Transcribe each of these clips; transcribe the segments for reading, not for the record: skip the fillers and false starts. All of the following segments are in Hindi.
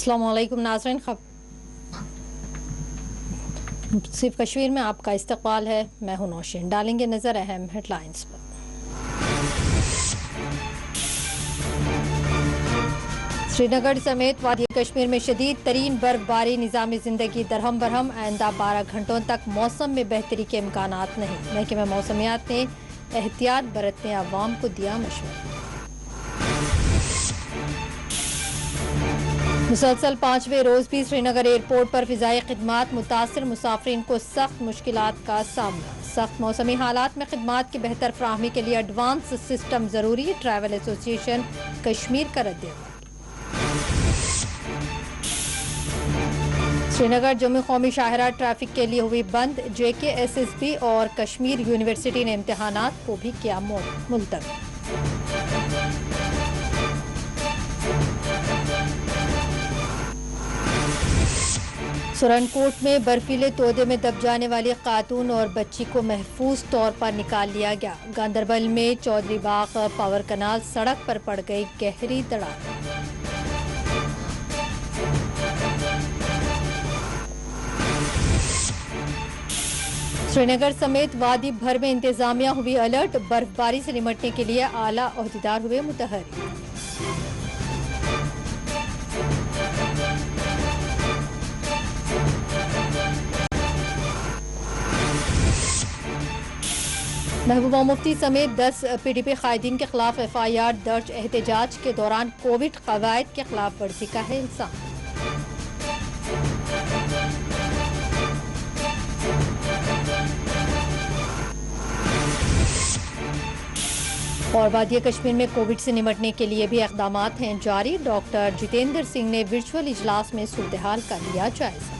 अस्सलाम वालेकुम नाज़रीन, सिर्फ कश्मीर में आपका इस्तकबाल है। मैं हूं नौशीन। डालेंगे नजर अहम हेडलाइंस पर। श्रीनगर समेत वादी कश्मीर में शदीद तरीन बर्फबारी, निज़ामी जिंदगी दरहम बरहम। आइंदा 12 घंटों तक मौसम में बेहतरी के इम्कानात नहीं। महकमा मौसमियात ने एहतियात बरतने अवाम को दिया मशवरा। मुसलसल 5वें रोज भी श्रीनगर एयरपोर्ट पर फिजाई खिदमात मुतासर। मुसाफिरीन को सख्त मुश्किलात का सामना। सख्त मौसमी हालात में खिदमात की बेहतर फ्राहमी के लिए एडवांस सिस्टम जरूरी। ट्रैवल एसोसिएशन कश्मीर का रद्द-ए-अमल। श्रीनगर जम्मू कौमी शाहरा ट्रैफिक के लिए हुई बंद। JKSSB और कश्मीर यूनिवर्सिटी ने इम्तहानात को भी किया मुलतवी। सुरनकोट में बर्फीले तोदे में दब जाने वाली खातून और बच्ची को महफूज तौर पर निकाल लिया गया। गांदरबल में चौधरी बाग पावर कनाल सड़क पर पड़ गई गहरी दरार। श्रीनगर समेत वादी भर में इंतजामिया हुई अलर्ट। बर्फबारी से निपटने के लिए आला ओहदेदार हुए मुतहर्रिक। महबूबा मुफ्ती समेत 10 PDP कायदीन के खिलाफ FIR दर्ज। एहतजाज के दौरान कोविड कवायद के खिलाफ वर्जी का है इल्जाम। और वादी कश्मीर में कोविड से निपटने के लिए भी इक़दामात हैं जारी। डॉक्टर जितेंद्र सिंह ने वर्चुअल इजलास में सूरत हाल का लिया जायजा।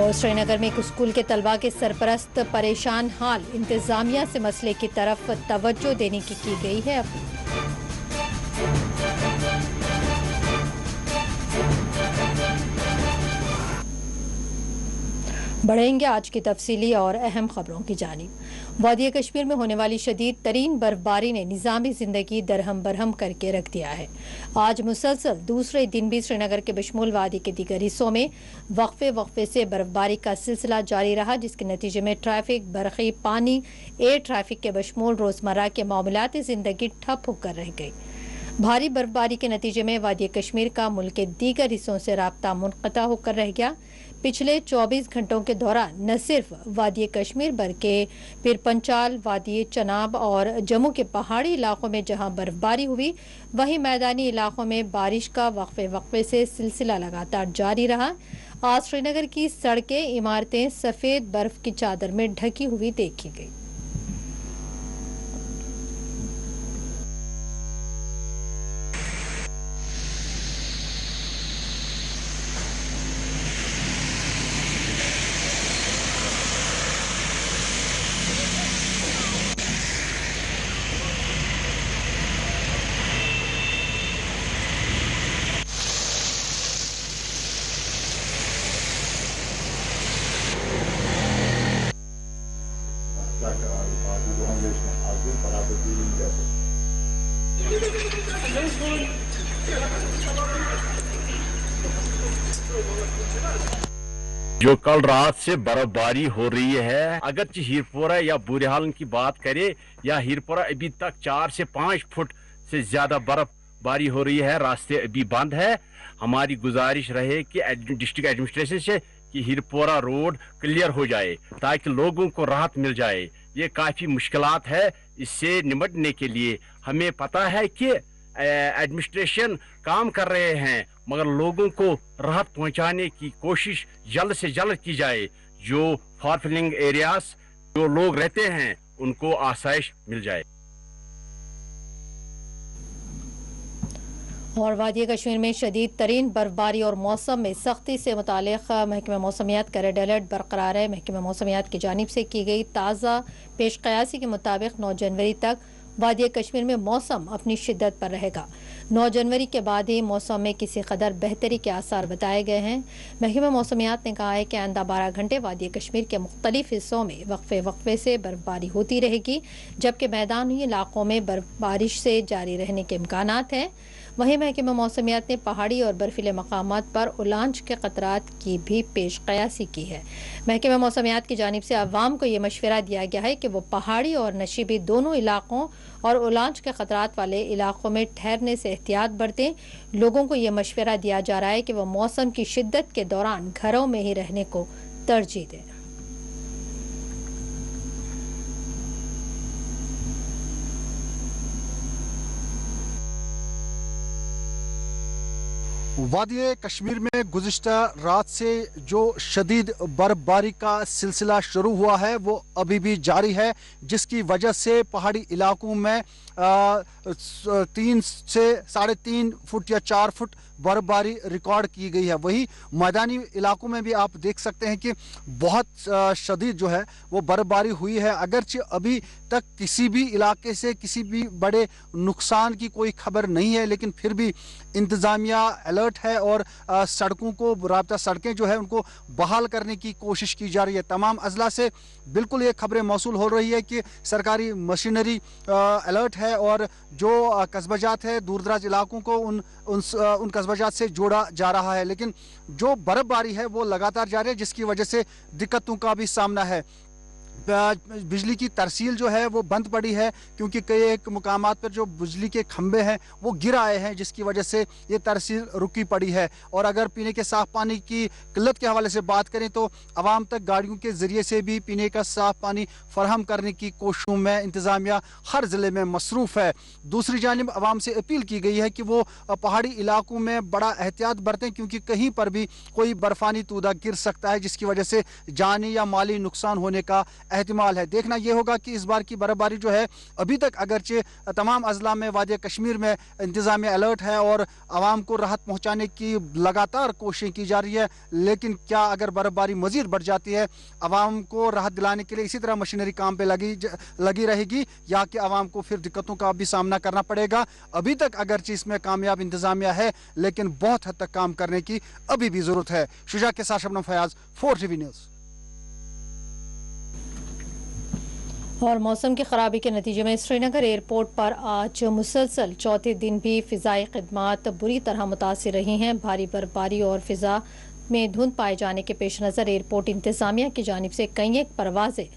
और श्रीनगर में एक स्कूल के तलबा के सरपरस्त परेशान हाल। इंतजामिया से मसले की तरफ तवज्जो देने की गई है अपील। बढ़ेंगे आज की तफसीली और अहम खबरों की जानिब। वादी कश्मीर में होने वाली शदीद तरीन बर्फबारी ने निज़ामी जिंदगी दरहम बरहम करके रख दिया है। आज मुसलसल दूसरे दिन भी श्रीनगर के बशमूल वादी के दीगर हिस्सों में वक्फे से बर्फबारी का सिलसिला जारी रहा, जिसके नतीजे में ट्रैफिक, बरक़ी, पानी, एयर ट्रैफिक के बशमूल रोजमर्रा के मामलाती जिंदगी ठप होकर रह गई। भारी बर्फबारी के नतीजे में वादी कश्मीर का मुल्क के दीगर हिस्सों से राब्ता मुनक़ता होकर रह गया। पिछले 24 घंटों के दौरान न सिर्फ वादी कश्मीर बल्कि पीर पंचाल, वादी चनाब और जम्मू के पहाड़ी इलाकों में जहां बर्फबारी हुई, वहीं मैदानी इलाकों में बारिश का वक्फे से सिलसिला लगातार जारी रहा। आज श्रीनगर की सड़कें, इमारतें सफ़ेद बर्फ की चादर में ढकी हुई देखी गई। जो कल रात से बर्फबारी हो रही है, अगरचे हीरपोरा या बुरहाल की बात करें, या हीरपोरा अभी तक 4 से 5 फुट से ज्यादा बर्फबारी हो रही है। रास्ते अभी बंद है। हमारी गुजारिश रहे कि डिस्ट्रिक्ट एडमिनिस्ट्रेशन से कि हीरपोरा रोड क्लियर हो जाए ताकि लोगों को राहत मिल जाए। ये काफी मुश्किलात है। इससे निपटने के लिए हमें पता है कि एडमिनिस्ट्रेशन काम कर रहे हैं, मगर लोगों को राहत पहुंचाने की कोशिश जल्द से जल्द की जाए। जो फारफिलिंग एरियाज जो लोग रहते हैं उनको आसाइश मिल जाए। और वादी कश्मीर में शदीद तरीन बर्फबारी और मौसम में सख्ती से मुतालिक महकमा मौसमियात का रेड अलर्ट बरकरार है। महकमा मौसमियात की जानिब से की गई ताज़ा पेश कयासी के मुताबिक 9 जनवरी तक वादी कश्मीर में मौसम अपनी शिद्दत पर रहेगा। 9 जनवरी के बाद ही मौसम में किसी कदर बेहतरी के आसार बताए गए हैं। महकमा मौसमियात ने कहा है कि आइंदा 12 घंटे वादी कश्मीर के मुख्तलिफ हिस्सों में वक्फे से बर्फबारी होती रहेगी, जबकि मैदानी इलाकों में बारिश से जारी रहने के इम्कानात हैं। वहीं महकमा मौसमियात ने पहाड़ी और बर्फीले मकामात पर उलांच के खतरात की भी पेश कयासी की है। महकमा मौसमियात की जानिब से अवाम को ये मशवरा दिया गया है कि वो पहाड़ी और नशीबी दोनों इलाकों और उलांच के खतरात वाले इलाकों में ठहरने से एहतियात बरतें। लोगों को ये मशवरा दिया जा रहा है कि वो मौसम की शिद्दत के दौरान घरों में ही रहने को तरजीह दें। वादी कश्मीर में गुज़िश्ता रात से जो शदीद बर्फबारी का सिलसिला शुरू हुआ है वो अभी भी जारी है, जिसकी वजह से पहाड़ी इलाकों में 3 से 3.5 फुट या 4 फुट बर्फबारी रिकॉर्ड की गई है। वही मैदानी इलाकों में भी आप देख सकते हैं कि बहुत शदीद जो है वो बर्फबारी हुई है। अगरचे अभी तक किसी भी इलाके से किसी भी बड़े नुकसान की कोई खबर नहीं है, लेकिन फिर भी इंतज़ामिया अलर्ट है और सड़कों को राब्ता सड़कें जो है उनको बहाल करने की कोशिश की जा रही है। तमाम अजला से बिल्कुल ये खबरें मौसूल हो रही है कि सरकारी मशीनरी अलर्ट है और जो कस्बाजात है दूर दराज इलाकों को उन कस्बाजात से जोड़ा जा रहा है, लेकिन जो बर्फबारी है वो लगातार जारी है, जिसकी वजह से दिक्कतों का भी सामना है। बिजली की तरसील जो है वो बंद पड़ी है, क्योंकि कई एक मुकामात पर जो बिजली के खंभे हैं वो गिर आए हैं, जिसकी वजह से ये तरसील रुकी पड़ी है। और अगर पीने के साफ पानी की किल्लत के हवाले से बात करें तो आवाम तक गाड़ियों के ज़रिए से भी पीने का साफ पानी फराहम करने की कोशिशों में इंतज़ामिया हर ज़िले में मसरूफ़ है। दूसरी जानिब आवाम से अपील की गई है कि वो पहाड़ी इलाकों में बड़ा एहतियात बरतें, क्योंकि कहीं पर भी कोई बर्फ़ानी तूदा गिर सकता है, जिसकी वजह से जानी या माली नुकसान होने का एहतिमाल है। देखना यह होगा कि इस बार की बर्फबारी जो है अभी तक अगरचे तमाम अजला में वादी कश्मीर में इंतजाम अलर्ट है और आवाम को राहत पहुंचाने की लगातार कोशिशें की जा रही है, लेकिन क्या अगर बर्फबारी मजीद बढ़ जाती है आवाम को राहत दिलाने के लिए इसी तरह मशीनरी काम पे लगी रहेगी, या कि आवाम को फिर दिक्कतों का भी सामना करना पड़ेगा। अभी तक अगरचे इसमें कामयाब इंतजामिया है, लेकिन बहुत हद तक काम करने की अभी भी जरूरत है। शुजा के साथ शबनम फयाज, 4TV न्यूज़। और मौसम की खराबी के नतीजे में श्रीनगर एयरपोर्ट पर आज मुसलसल चौथे दिन भी फ़िज़ाई खिदमात बुरी तरह मुतासिर रही हैं। भारी बर्फबारी और फ़िज़ा में धुंध पाए जाने के पेश नज़र एयरपोर्ट इंतज़ामिया की जानिब से कई एक परवाज़ें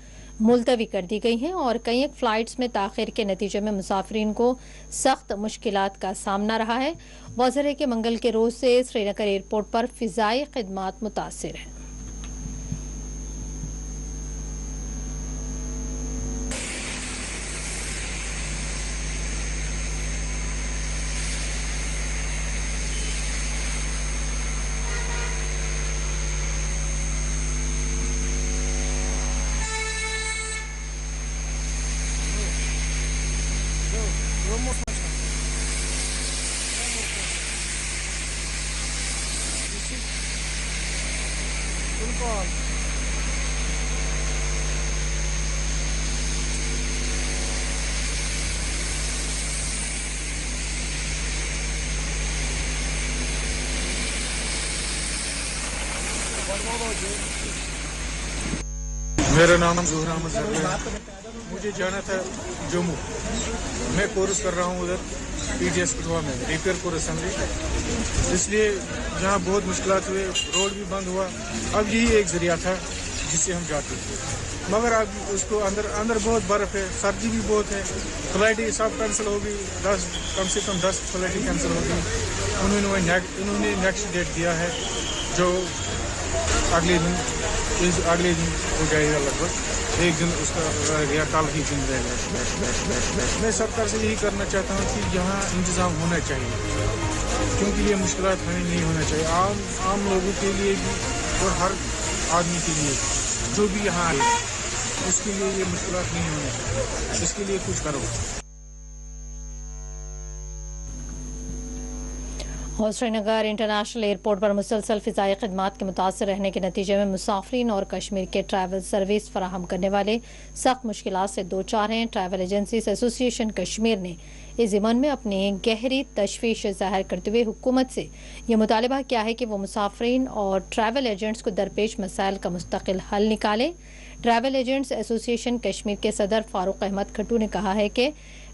मुलतवी कर दी गई हैं और कई एक फ़्लाइट्स में ताख़ीर के नतीजे में मुसाफिरीन को सख्त मुश्किलात का सामना रहा है। वाज़ह है कि मंगल के रोज़ से श्रीनगर एयरपोर्ट पर फ़िज़ाई खिदमात मुतासिर हैं। मेरा नाम ज़ोहर अहमद है। मुझे जाना था जम्मू। मैं कोर्स कर रहा हूँ उधर PGS कठुआ में रिपेयर कोर असेंबली, इसलिए यहाँ बहुत मुश्किलात हुए, रोड भी बंद हुआ। अब यही एक ज़रिया था जिससे हम जाते थे, मगर अब उसको अंदर बहुत बर्फ़ है, सर्दी भी बहुत है। फ्लाइटें सब कैंसिल हो गई, कम से कम 10 फ्लाइटें कैंसिल हो गई। उन्होंने नेक्स्ट डेट दिया है जो अगले दिन हो जाएगा, लगभग एक दिन उसका रह गया, कल ही दिन रहेगा। मैं सरकार से यही करना चाहता हूँ कि यहाँ इंतज़ाम होना चाहिए, क्योंकि ये मुश्किलात हमें नहीं होना चाहिए, आम लोगों के लिए भी और हर आदमी के लिए जो भी यहाँ आए उसके लिए ये मुश्किलात नहीं होनी चाहिए। इसके लिए कुछ करो। और श्रीनगर इंटरनेशनल एयरपोर्ट पर मुसलसल फ़िज़ाई खदमात के मुतासर रहने के नतीजे में मुसाफरीन और कश्मीर के ट्रैवल सर्विस फराहम करने वाले सख्त मुश्किलात से दो चार हैं। ट्रैवल एजेंसीज एसोसिएशन कश्मीर ने इस ज़िमन में अपनी गहरी तशवीश ज़ाहिर करते हुए हुकूमत से यह मुतालबा किया है कि वो मुसाफरीन और ट्रैवल एजेंट्स को दरपेश मसाइल का मुस्तकिल हल निकालें। ट्रैवल एजेंट्स एसोसिएशन कश्मीर के सदर फारूक अहमद खट्टू ने कहा है कि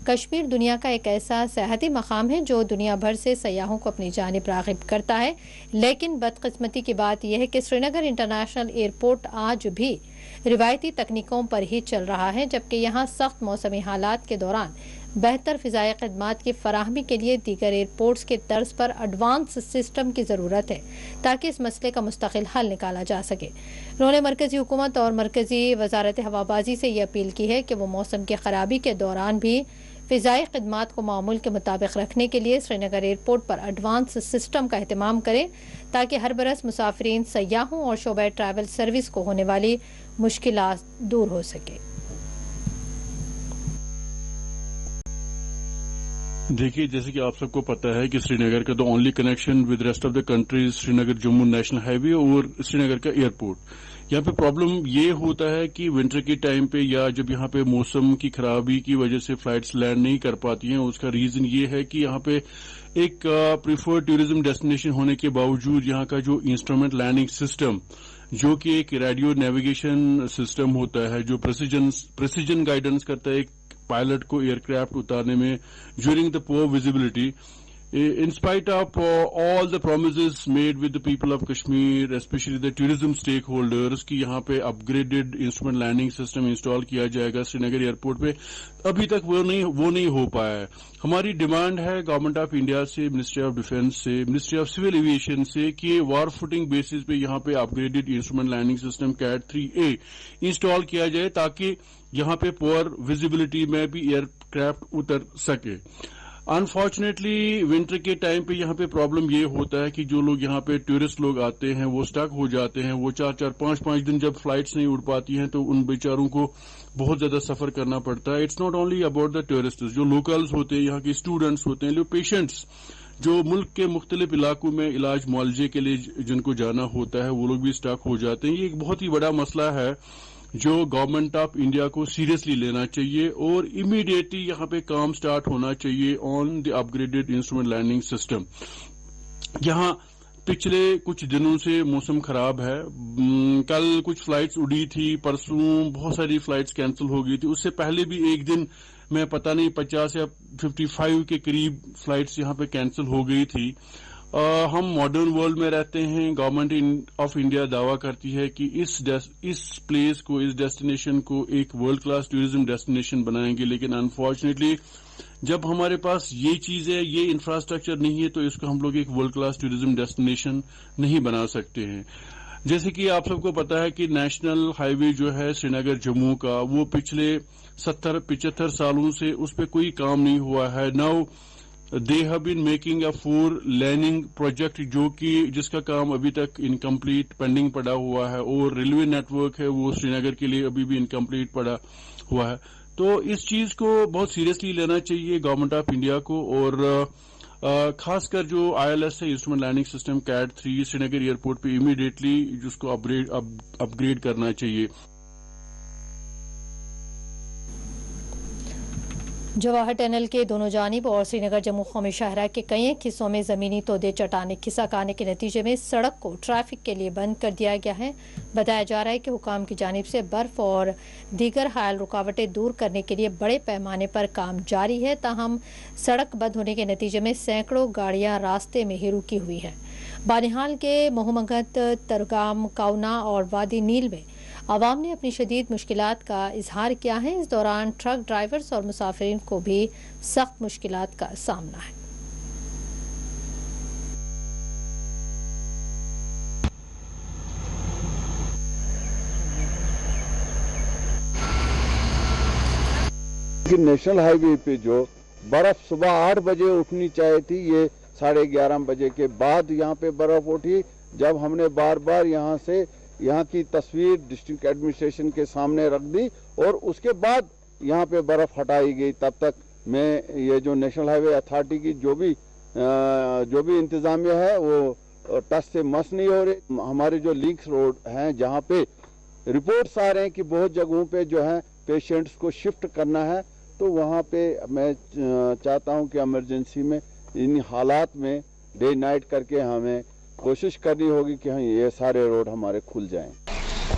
कश्मीर दुनिया का एक ऐसा सयाहती मकाम है जो दुनिया भर से सयाहों को अपनी जानिब राग़िब करता है, लेकिन बदकिस्मती की बात यह है कि श्रीनगर इंटरनेशनल एयरपोर्ट आज भी रिवायती तकनीकों पर ही चल रहा है, जबकि यहाँ सख्त मौसमी हालात के दौरान बेहतर फ़िज़ाई खदमात की फराहमी के लिए दीगर एयरपोर्ट्स के तर्ज पर एडवांस सिस्टम की ज़रूरत है ताकि इस मसले का मुस्तकिल हल निकाला जा सके। उन्होंने मरकज़ी हुकूमत और मरकज़ी वज़ारत हवाबाजी से यह अपील की है कि वो मौसम की ख़राबी के दौरान भी फ़िज़ाई खदमात को मामूल के मुताबिक रखने के लिए श्रीनगर एयरपोर्ट पर एडवांस सिस्टम का अहतमाम करें ताकि हर बरस मुसाफरीन, सयाहों और शोबा ट्रैवल सर्विस को होने वाली मुश्किलात दूर हो सके। देखिए, जैसे कि आप सबको पता है कि श्रीनगर का the only connection with rest of the country Srinagar Jammu national highway और श्रीनगर का एयरपोर्ट। यहाँ पे प्रॉब्लम ये होता है कि विंटर के टाइम पे या जब यहाँ पे मौसम की खराबी की वजह से फ्लाइट्स लैंड नहीं कर पाती हैं, उसका रीजन ये है कि यहाँ पे एक प्रिफर्ड टूरिज्म डेस्टिनेशन होने के बावजूद यहाँ का जो इंस्ट्रूमेंट लैंडिंग सिस्टम, जो कि एक रेडियो नेविगेशन सिस्टम होता है जो प्रेसिजन गाइडेंस करता है एक पायलट को एयरक्राफ्ट उतारने में during the poor visibility, in spite of all the promises made with the people of Kashmir, especially the tourism stakeholders, कि यहाँ पे upgraded instrument landing system install किया जाएगा श्रीनगर एयरपोर्ट पे, अभी तक वो नहीं हो पाया है। हमारी डिमांड है गवर्नमेंट ऑफ इंडिया से, मिनिस्ट्री ऑफ डिफेंस से, मिनिस्ट्री ऑफ सिविल एविएशन से कि वॉर फुटिंग बेसिस पे यहाँ पे upgraded instrument landing system cat 3A install किया जाए ताकि यहाँ पे पुअर विजिबिलिटी में भी एयरक्राफ्ट उतर सके। अनफॉर्चुनेटली विंटर के टाइम पे यहाँ पे प्रॉब्लम ये होता है कि जो लोग यहाँ पे टूरिस्ट लोग आते हैं वो स्टक हो जाते हैं। वो 4-4, 5-5 दिन जब फ्लाइट्स नहीं उड़ पाती हैं तो उन बेचारों को बहुत ज्यादा सफर करना पड़ता है। It's not only about the tourist, जो लोकल्स होते हैं, यहाँ के स्टूडेंट्स होते हैं, जो पेशेंट्स जो मुल्क के मुख्तलिफ इलाकों में इलाज मुआलजे के लिए जिनको जाना होता है वो लोग भी स्टक हो जाते हैं। ये एक बहुत ही बड़ा मसला है जो गवर्नमेंट ऑफ इंडिया को सीरियसली लेना चाहिए और इमीडिएटली यहाँ पे काम स्टार्ट होना चाहिए on the upgraded instrument landing system. यहाँ पिछले कुछ दिनों से मौसम खराब है। कल कुछ फ्लाइट्स उड़ी थी, परसों बहुत सारी फ्लाइट्स कैंसिल हो गई थी, उससे पहले भी एक दिन में पता नहीं 50 या 55 के करीब फ्लाइट्स यहाँ पे कैंसिल हो गई थी। हम मॉडर्न वर्ल्ड में रहते हैं। गवर्नमेंट ऑफ इंडिया दावा करती है कि इस प्लेस को, इस डेस्टिनेशन को एक वर्ल्ड क्लास टूरिज्म डेस्टिनेशन बनाएंगे, लेकिन अनफॉर्चुनेटली जब हमारे पास ये चीजें, ये इंफ्रास्ट्रक्चर नहीं है तो इसको हम लोग एक वर्ल्ड क्लास टूरिज्म डेस्टिनेशन नहीं बना सकते हैं। जैसे कि आप सबको पता है कि नेशनल हाईवे जो है श्रीनगर जम्मू का, वो पिछले 70-75 सालों से उस पर कोई काम नहीं हुआ है। Now they have been making a 4 laning project जो कि जिसका काम अभी तक इनकम्प्लीट पेंडिंग पड़ा हुआ है, और रेलवे नेटवर्क है वो श्रीनगर के लिए अभी भी इनकम्प्लीट पड़ा हुआ है। तो इस चीज को बहुत सीरियसली लेना चाहिए गवर्नमेंट ऑफ इंडिया को, और खासकर जो ILS है instrument landing system cat 3 Srinagar airport पे इमीडिएटली जिसको अपग्रेड करना चाहिए। जवाहर टनल के दोनों जानिब और श्रीनगर जम्मू कौमी शाहरा के कई हिस्सों में ज़मीनी तोदे चट्टानें खिसक आने के नतीजे में सड़क को ट्रैफिक के लिए बंद कर दिया गया है। बताया जा रहा है कि हुकाम की जानिब से बर्फ और दीगर हायल रुकावटें दूर करने के लिए बड़े पैमाने पर काम जारी है, ताहम सड़क बंद होने के नतीजे में सैकड़ों गाड़ियाँ रास्ते में ही रुकी हुई हैं। बानिहाल के मोहम्मद तरगाम, काउना और वादी नील में आवाम ने अपनी शदीद मुश्किलात का इजहार किया है। इस दौरान ट्रक ड्राइवर्स और मुसाफिरीन को भी सख्त मुश्किलात का सामना है। नेशनल हाईवे पे जो बर्फ सुबह 8 बजे उठनी चाहिए थी, ये 11:30 बजे के बाद यहाँ पे बर्फ उठी। जब हमने बार बार यहाँ की तस्वीर डिस्ट्रिक्ट एडमिनिस्ट्रेशन के सामने रख दी और उसके बाद यहाँ पे बर्फ हटाई गई, तब तक मैं ये जो नेशनल हाईवे अथॉरिटी की जो भी जो भी इंतजामिया है वो टच से मस नहीं हो रहे। हमारे जो लिंक्स रोड हैं जहाँ पे रिपोर्ट्स आ रहे हैं कि बहुत जगहों पे जो है पेशेंट्स को शिफ्ट करना है, तो वहाँ पे मैं चाहता हूँ कि इमरजेंसी में इन हालात में डे नाइट करके हमें कोशिश करनी होगी कि हाँ ये सारे रोड हमारे खुल जाएं।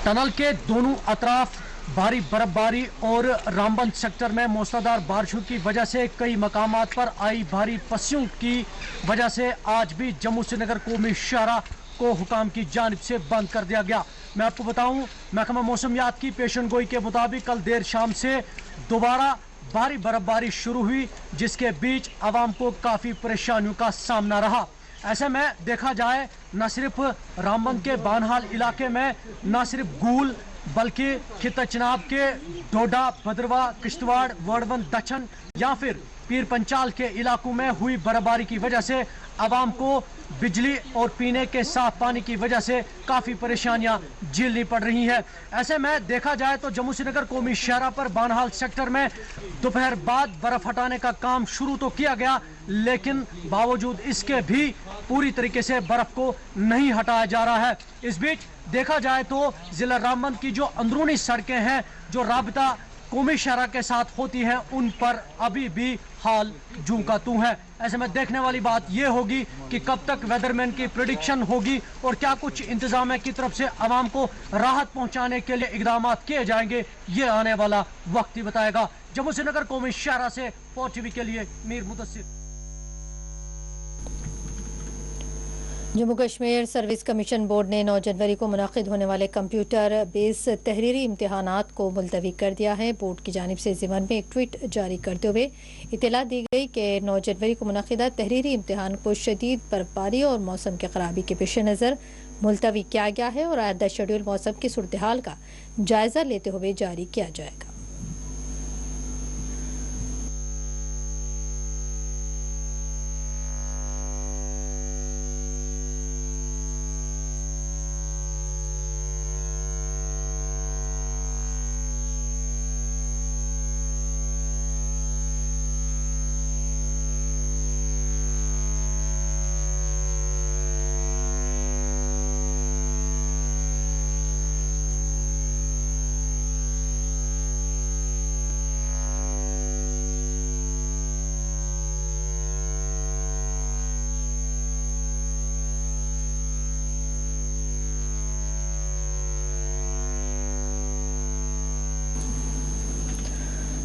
टनल के दोनों अतराफ भारी बर्फबारी और रामबन सेक्टर में मूसलाधार बारिशों की वजह से कई मकामात पर आई भारी पस्सियों की वजह से आज भी जम्मू श्रीनगर कौमी शाहरा को हुकाम की जानिब से बंद कर दिया गया। मैं आपको बताऊं, महकमा मौसमियात की पेशन गोई के मुताबिक कल देर शाम से दोबारा भारी बर्फबारी शुरू हुई, जिसके बीच आवाम को काफ़ी परेशानियों का सामना रहा। ऐसे में देखा जाए न सिर्फ रामबन के बानहाल इलाके में न सिर्फ गूल बल्कि खिता चनाब के डोडा, भद्रवा, किश्तवाड़, वर्डवन, दक्षिण या फिर पीर पंचाल के इलाकों में हुई बर्फबारी की वजह से आवाम को बिजली और पीने के साफ पानी की वजह से काफ़ी परेशानियां झेलनी पड़ रही हैं। ऐसे में देखा जाए तो जम्मू श्रीनगर कौमी शाहरा पर बानहाल सेक्टर में दोपहर बाद बर्फ हटाने का काम शुरू तो किया गया, लेकिन बावजूद इसके भी पूरी तरीके से बर्फ को नहीं हटाया जा रहा है। इस बीच देखा जाए तो जिला रामबन की जो अंदरूनी सड़कें हैं जो राबता कौमी शाहरा के साथ होती हैं, उन पर अभी भी हाल जूं का तू है। ऐसे में देखने वाली बात यह होगी कि कब तक वेदरमैन की प्रेडिक्शन होगी और क्या कुछ इंतजामिया की तरफ से आवाम को राहत पहुंचाने के लिए इकदाम किए जाएंगे, ये आने वाला वक्त ही बताएगा। जम्मू श्रीनगर कौमी शाहरा से फौज टीवी के लिए Mir Mudassir. Jammu Kashmir service commission board ने 9 जनवरी को मुनाकिद होने वाले कंप्यूटर बेस तहरीरी इम्तिहानात को मुलतवी कर दिया है। बोर्ड की जानिब से ज़िमन में एक ट्वीट जारी करते हुए इत्तला दी गई कि 9 जनवरी को मुनाकिदा तहरीरी इम्तिहान को शदीद बर्फबारी और मौसम की खराबी के पेश नज़र मुलतवी किया गया है और आइंदा शेड्यूल मौसम की सूरत हाल का जायज़ा लेते हुए जारी किया जाएगा।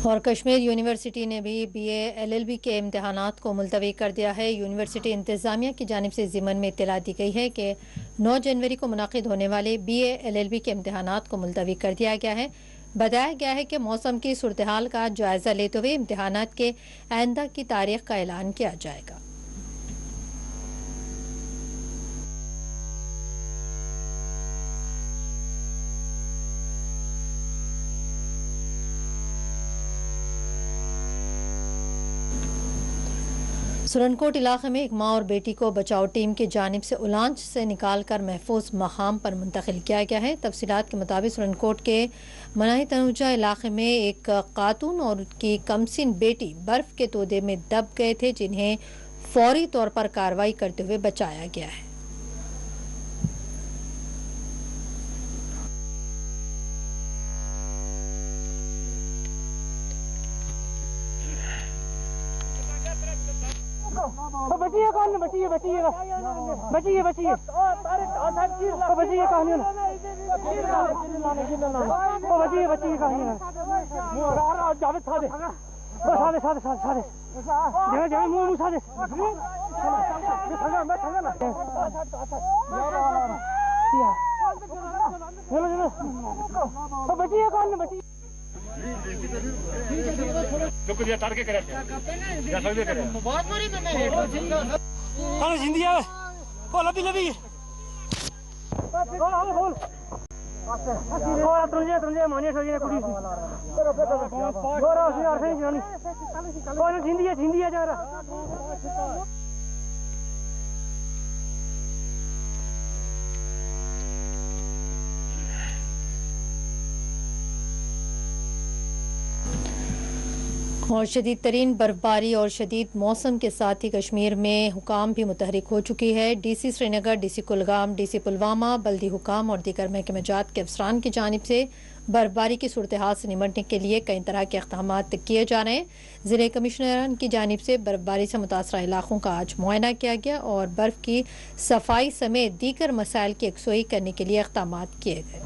और कश्मीर यूनिवर्सिटी ने भी BA LLB के इम्तहानात को मुलतवी कर दिया है। यूनिवर्सिटी इंतज़ामिया की जानिब से ज़िमन में इत्तला दी गई है कि 9 जनवरी को मुनाकिद होने वाले BA LLB के इम्तहानात को मुलतवी कर दिया गया है। बताया गया है कि मौसम की सूरत हाल का जायज़ा लेते हुए इम्तहानात के आइंदा की तारीख का ऐलान किया जाएगा। सुरनकोट इलाके में एक माँ और बेटी को बचाव टीम की जानिब से उलांच से निकाल कर महफूज मकाम पर मुंतकिल किया गया है। तफसीलात के मुताबिक सुरनकोट के मनाही तनुजा इलाके में एक खातून और उनकी कमसिन बेटी बर्फ के तोदे में दब गए थे, जिन्हें फौरी तौर पर कार्रवाई करते हुए बचाया गया है। बचिए कौन बचिए बचिए बचिए बचिए बचिए कहानी बचिए बचिए कहानी जावेद सादे सादे सादे सादे सादे जगह जगह मुंह मुंह सादे मैं थंगा ना चलो चलो बचिए कौन बचिए लोग ये तार के करे या सब करे बहुत बड़ी बने कौन जिंदी है बोल अभी लभी बोल बोल बोल तुझे मानिए सोई ने कुड़ी बोल उसी और सही जानी कौन जिंदी है जा रहा और शदीद तरीन बर्फबारी और शदीद मौसम के साथ ही कश्मीर में हुकाम भी मुतहरिक हो चुकी है। DC Srinagar, DC Kulgam, DC Pulwama, बल्दी हुकाम और दीगर महकमे जात के अफसरान की जानिब से बर्फबारी की सूरत हाल से निमटने के लिए कई तरह के इक़दाम किए जा रहे हैं। ज़िले कमिश्नरान की जानिब से बर्फबारी से मुतासरा इलाकों का आज मुआयना किया गया और बर्फ़ की सफाई समेत दीगर मसाइल की यकसोई करने के लिए इक़दाम किए गए।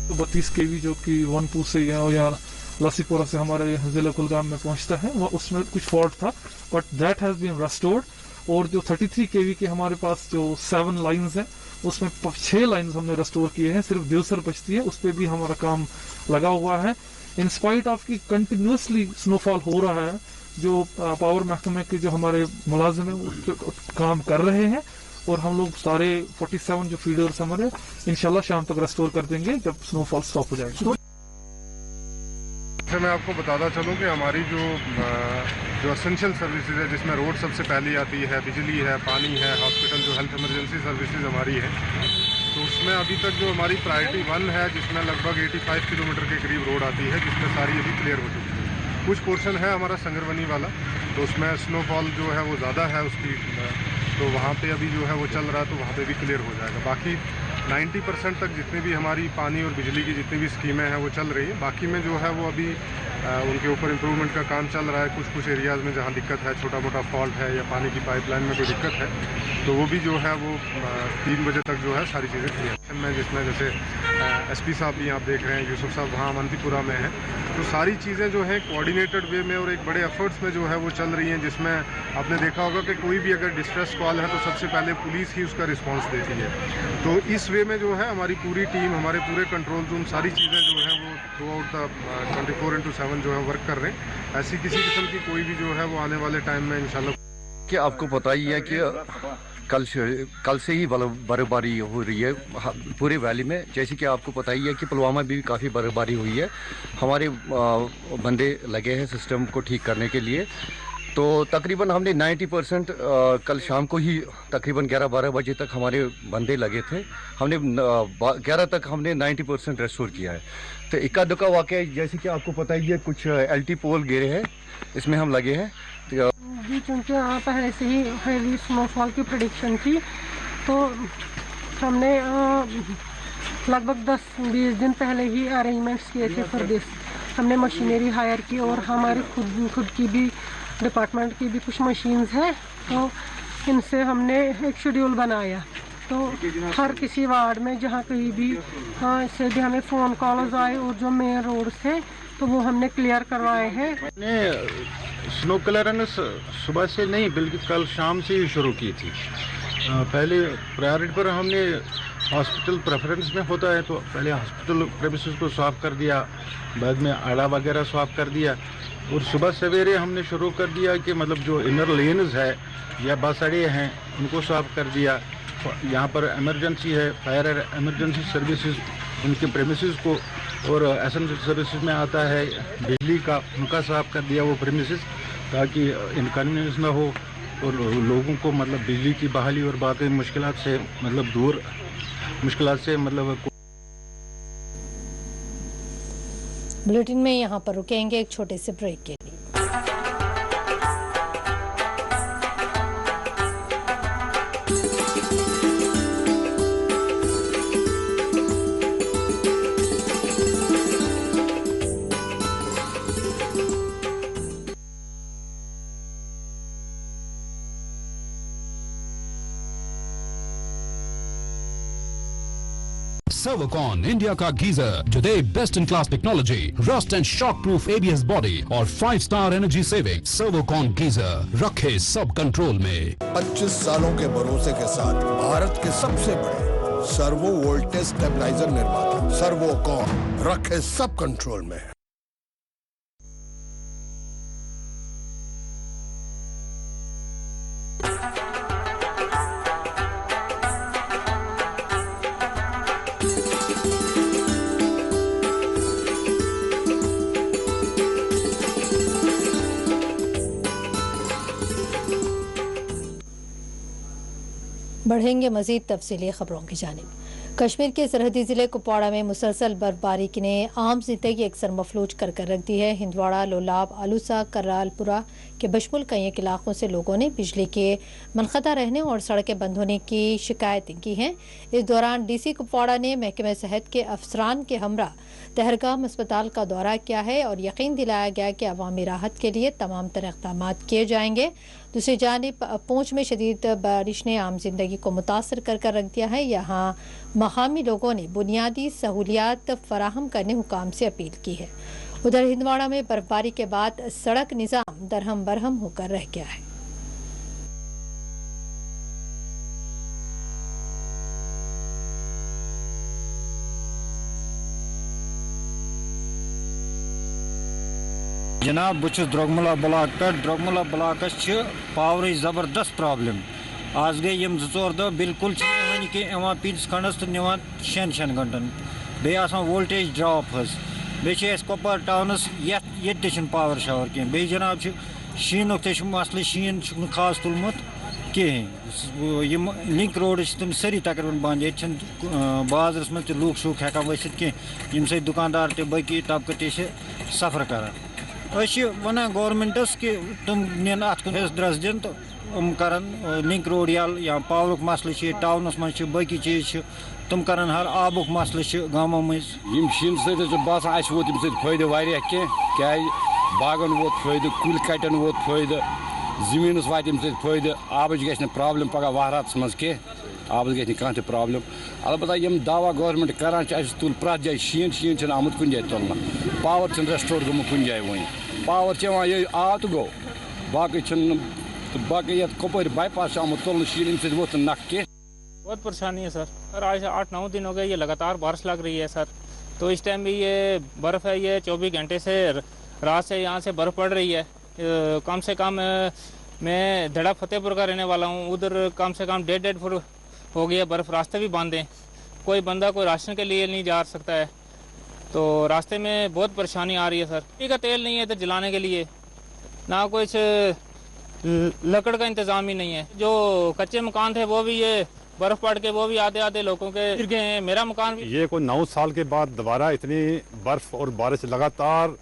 तो 32 kV जो कि वनपुर से या लसीपुरा से हमारे जिला कुलगाम में पहुंचता है, वो उसमें कुछ फॉल्ट था, but that has been restored. और जो 33 kV के हमारे पास जो 7 लाइन्स हैं, उसमें 6 लाइन्स हमने रेस्टोर किए हैं। सिर्फ देवसर बचती है, उस पर भी हमारा काम लगा हुआ है। इन स्पाइट ऑफ की कंटिन्यूसली स्नोफॉल हो रहा है, जो पावर महकमे के जो हमारे मुलाजिम हैं उस पर काम कर रहे हैं और हम लोग सारे 47 जो फीडर्स हमारे इंशाल्लाह शाम तक रेस्टोर कर देंगे जब स्नोफॉल स्टॉप हो जाएगा। मैं आपको बताता चलूँ कि हमारी जो एसेंशियल सर्विसेज है, जिसमें रोड सबसे पहली आती है, बिजली है, पानी है, हॉस्पिटल जो हेल्थ इमरजेंसी सर्विसेज हमारी है, तो उसमें अभी तक जो हमारी प्रायोरिटी 1 है, जिसमें लगभग 85 किलोमीटर के करीब रोड आती है, जिसमें सारी अभी क्लियर हो चुकी है। कुछ पोर्शन है हमारा संगरवनी वाला, तो उसमें स्नोफॉल जो है वो ज़्यादा है उसकी, तो वहाँ पे अभी जो है वो चल रहा है, तो वहाँ पे भी क्लियर हो जाएगा। बाकी 90% तक जितनी भी हमारी पानी और बिजली की जितनी भी स्कीमें हैं वो चल रही हैं। बाकी में जो है वो अभी उनके ऊपर इम्प्रूवमेंट का काम चल रहा है। कुछ एरियाज़ में जहाँ दिक्कत है, छोटा मोटा फॉल्ट है या पानी की पाइपलाइन में कोई दिक्कत है, तो वो भी जो है वो 3 बजे तक जो है सारी चीज़ें क्लियर में, जिसमें जैसे SP साहब भी आप देख रहे हैं, यूसुफ साहब वहाँ अवंतीपुरा में हैं, तो सारी चीज़ें जो हैं कोऑर्डिनेटेड वे में और एक बड़े एफर्ट्स में जो है वो चल रही हैं, जिसमें आपने देखा होगा कि कोई भी अगर डिस्ट्रेस कॉल है तो सबसे पहले पुलिस ही उसका रिस्पांस देती है। तो इस वे में जो है हमारी पूरी टीम, हमारे पूरे कंट्रोल रूम, सारी चीज़ें जो है वो थ्रू आउट द 24/7 जो है वर्क कर रहे हैं। ऐसी किसी किस्म की कोई भी जो है वो आने वाले टाइम में इंशाल्लाह। कि आपको पता ही है कि कल से ही बर्फबारी हो रही है पूरे वैली में। जैसे कि आपको पता ही है कि पुलवामा भी काफ़ी बर्फबारी हुई है। हमारे बंदे लगे हैं सिस्टम को ठीक करने के लिए, तो तकरीबन हमने 90% कल शाम को ही तकरीबन 11-12 बजे तक हमारे बंदे लगे थे। हमने 11 तक हमने 90% रेस्टोर किया है। तो इक्का दुक्का वाक़या जैसे कि आपको पता ही है, कुछ LT पोल गिरे हैं, इसमें हम लगे हैं। तो जी, क्योंकि पहले से ही हेवी स्नोफॉल की प्रेडिक्शन थी, तो हमने लगभग 10-20 दिन पहले ही अरेंजमेंट्स किए थे फॉर दिस। हमने मशीनरी हायर की और हमारी खुद की भी डिपार्टमेंट की भी कुछ मशीन्स हैं, तो इनसे हमने एक शेड्यूल बनाया। तो हर किसी वार्ड में जहाँ कहीं भी इससे भी हमें फ़ोन कॉल्स आए और जो मेन रोड से, तो वो हमने क्लियर करवाए हैं। स्नो क्लियरेंस सुबह से नहीं बल्कि कल शाम से ही शुरू की थी। पहले प्रायोरिटी पर हमने हॉस्पिटल प्रेफरेंस में होता है, तो पहले हॉस्पिटल प्रेमिसेस को साफ़ कर दिया, बाद में आड़ा वगैरह साफ़ कर दिया, और सुबह सवेरे हमने शुरू कर दिया कि मतलब जो इनर लेन्स है या बस अड्डे हैं उनको साफ़ कर दिया। यहाँ पर इमरजेंसी है, फायर इमरजेंसी सर्विसेज उनके प्रेमिसेस को, और एसेंशियल सर्विसेज में आता है बिजली का, उनका साफ़ कर दिया वो प्रेमिसेस, ताकि इनकन्वीनियंस ना हो और लोगों को मतलब बिजली की बहाली और बाकी मुश्किलात से मतलब दूर मुश्किलात से मतलब। बुलेटिन में यहाँ पर रुकेंगे एक छोटे से ब्रेक के लिए। सर्वोकॉन इंडिया का गीजर जो the best in class technology, rust and shock proof ABS body और 5 star energy saving. Servokon geyser रखे सब कंट्रोल में। 25 सालों के भरोसे के साथ भारत के सबसे बड़े सर्वो वोल्टेज स्टेबलाइजर निर्माता सर्वोकॉन रखे सब कंट्रोल में। बढ़ेंगे मजीद तफसीली खबरों की जानिब। कश्मीर के सरहदी ज़िले कुपवाड़ा में मुसलसल बर्फबारी ने आम जिंदगी अक्सर मफलूज कर रख दी है। हिंदवाड़ा, लोलाब, आलूसा, करालपुरा के बशमुल कई इलाकों से लोगों ने बिजली के मनक़ता रहने और सड़कें बंद होने की शिकायतें की हैं। इस दौरान DC कुपवाड़ा ने महकमे सेहत के अफसरान के हमरा तहरगाम अस्पताल का दौरा किया है और यकीन दिलाया गया कि अवामी राहत के लिए तमाम तर इक़दाम किए जाएंगे। दूसरी जानिब पूंछ में शदीद बारिश ने आम जिंदगी को मुतासर कर रख दिया है। यहाँ मकामी लोगों ने बुनियादी सहूलियात फराहम करने हुकाम से अपील की है। उधर हिंदवाड़ा में बर्फबारी के बाद सड़क निज़ाम दरहम बरहम होकर रह गया है। जनाब बस द्रोगमुला ब्लॉक पे द्रोगमुला ब्लॉकस पावर जबरदस्त प्रॉब्लम। आज गई यम 2-4 दह बिल्कुल कि पीतस खंडस तो निवान 6 घंटन बे वोल्टेज ड्रॉप बे कोपवार टाउनस ये पावर शावर कह बे जनाब शीन मसल शीन खास तुलमुत कहें लिंक रोड तम सारी तकरीबन बंद ये बाजरस मज लूक शूक हेकान वसित कह यम दुकानदार तकी तबका सफर करान वन गवर्नमेंटस कि तुम नीन अत दरस दिन तो कर लिंक रोड यल या पावर मसल टाउनस मज बाकी चीज तुम कर हर आबुक मसल गामों मज शीन सत बसान वो फायदे क्या बागन वोत फायदे कुल कटन वोत फायदे जमीनस वात फायदे आबच गि प्रॉब्लम पगह वहरात मज कह आबस गि कह प्रॉब्लम अलबत्ता यम दावा गवर्नमेंट करान तुल प्रत जाए शीन आमुत कुन जाए तुलना पावर रेस्टोर गुमुत कुन जाए वह पावर ये आ तो गो बाकी ये कपर बाईपास आमुत तुल शीन वो नख कह बहुत परेशानी है सर। आज 8-9 दिन हो गए ये लगातार बारिश लग रही है सर। तो इस टाइम भी ये बर्फ़ है, ये 24 घंटे से रात से यहाँ से बर्फ़ पड़ रही है। कम से कम मैं धड़ा फतेहपुर का रहने वाला हूँ, उधर कम से कम 1.5 फुट हो गया बर्फ़। रास्ते भी बंद हैं, कोई बंदा कोई राशन के लिए नहीं जा सकता है। तो रास्ते में बहुत परेशानी आ रही है सर। पानी का तेल नहीं है इधर जलाने के लिए, ना कुछ लकड़ का इंतज़ाम ही नहीं है। जो कच्चे मकान थे वो भी ये बर्फ पड़ के वो भी आधे लोगों के गिर गए हैं। मेरा मकान भी ये कोई 9 साल के बाद दोबारा इतनी बर्फ और बारिश लगातार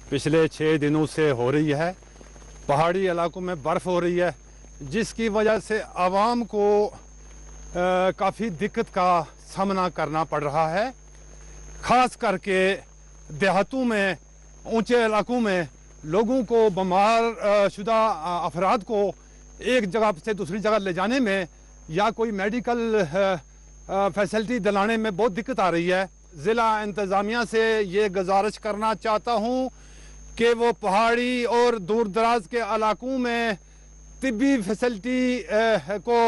पिछले 6 दिनों से हो रही है। पहाड़ी इलाकों में बर्फ हो रही है, जिसकी वजह से आवाम को काफ़ी दिक्कत का सामना करना पड़ रहा है। ख़ास करके देहातों में, ऊंचे इलाकों में लोगों को, बीमार शुदा अफराद को एक जगह से दूसरी जगह ले जाने में या कोई मेडिकल फैसिलिटी दिलाने में बहुत दिक्कत आ रही है। ज़िला इंतज़ामिया से ये गुजारिश करना चाहता हूँ कि वो पहाड़ी और दूर दराज के इलाकों में तिब्बी फैसिलिटी को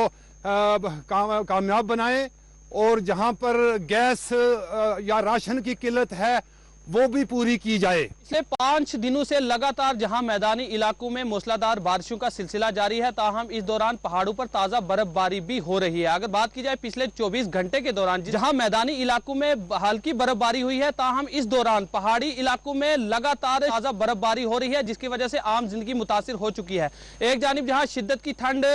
कामयाब बनाए और जहाँ पर गैस या राशन की किल्लत है वो भी पूरी की जाए। पिछले 5 दिनों से लगातार जहां मैदानी इलाकों में मूसलाधार बारिशों का सिलसिला जारी है, ताहम इस दौरान पहाड़ों पर ताजा बर्फबारी भी हो रही है। अगर बात की जाए पिछले 24 घंटे के दौरान जहां मैदानी इलाकों में हल्की बर्फबारी हुई है, ताहम इस दौरान पहाड़ी इलाकों में लगातार ताजा बर्फबारी हो रही है, जिसकी वजह से आम जिंदगी मुतासिर हो चुकी है। एक जानिब जहाँ शिद्दत की ठंड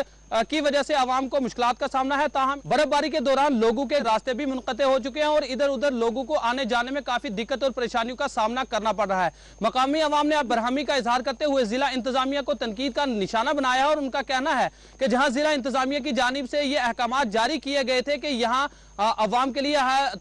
की वजह से आवाम को मुश्किलात का सामना है, ताहम बर्फबारी के दौरान लोगों के रास्ते भी मुनक़ते हो चुके हैं और इधर उधर लोगों को आने जाने में काफी दिक्कत और परेशानियों का सामना करना पड़ रहा है। मकामी आवाम ने बरहमी का इजहार करते हुए जिला इंतजामिया को तनकीद का निशाना बनाया है और उनका कहना है कि जहां जिला इंतजामिया की जानिब से ये अहकाम जारी किए गए थे कि यहाँ अवाम के लिए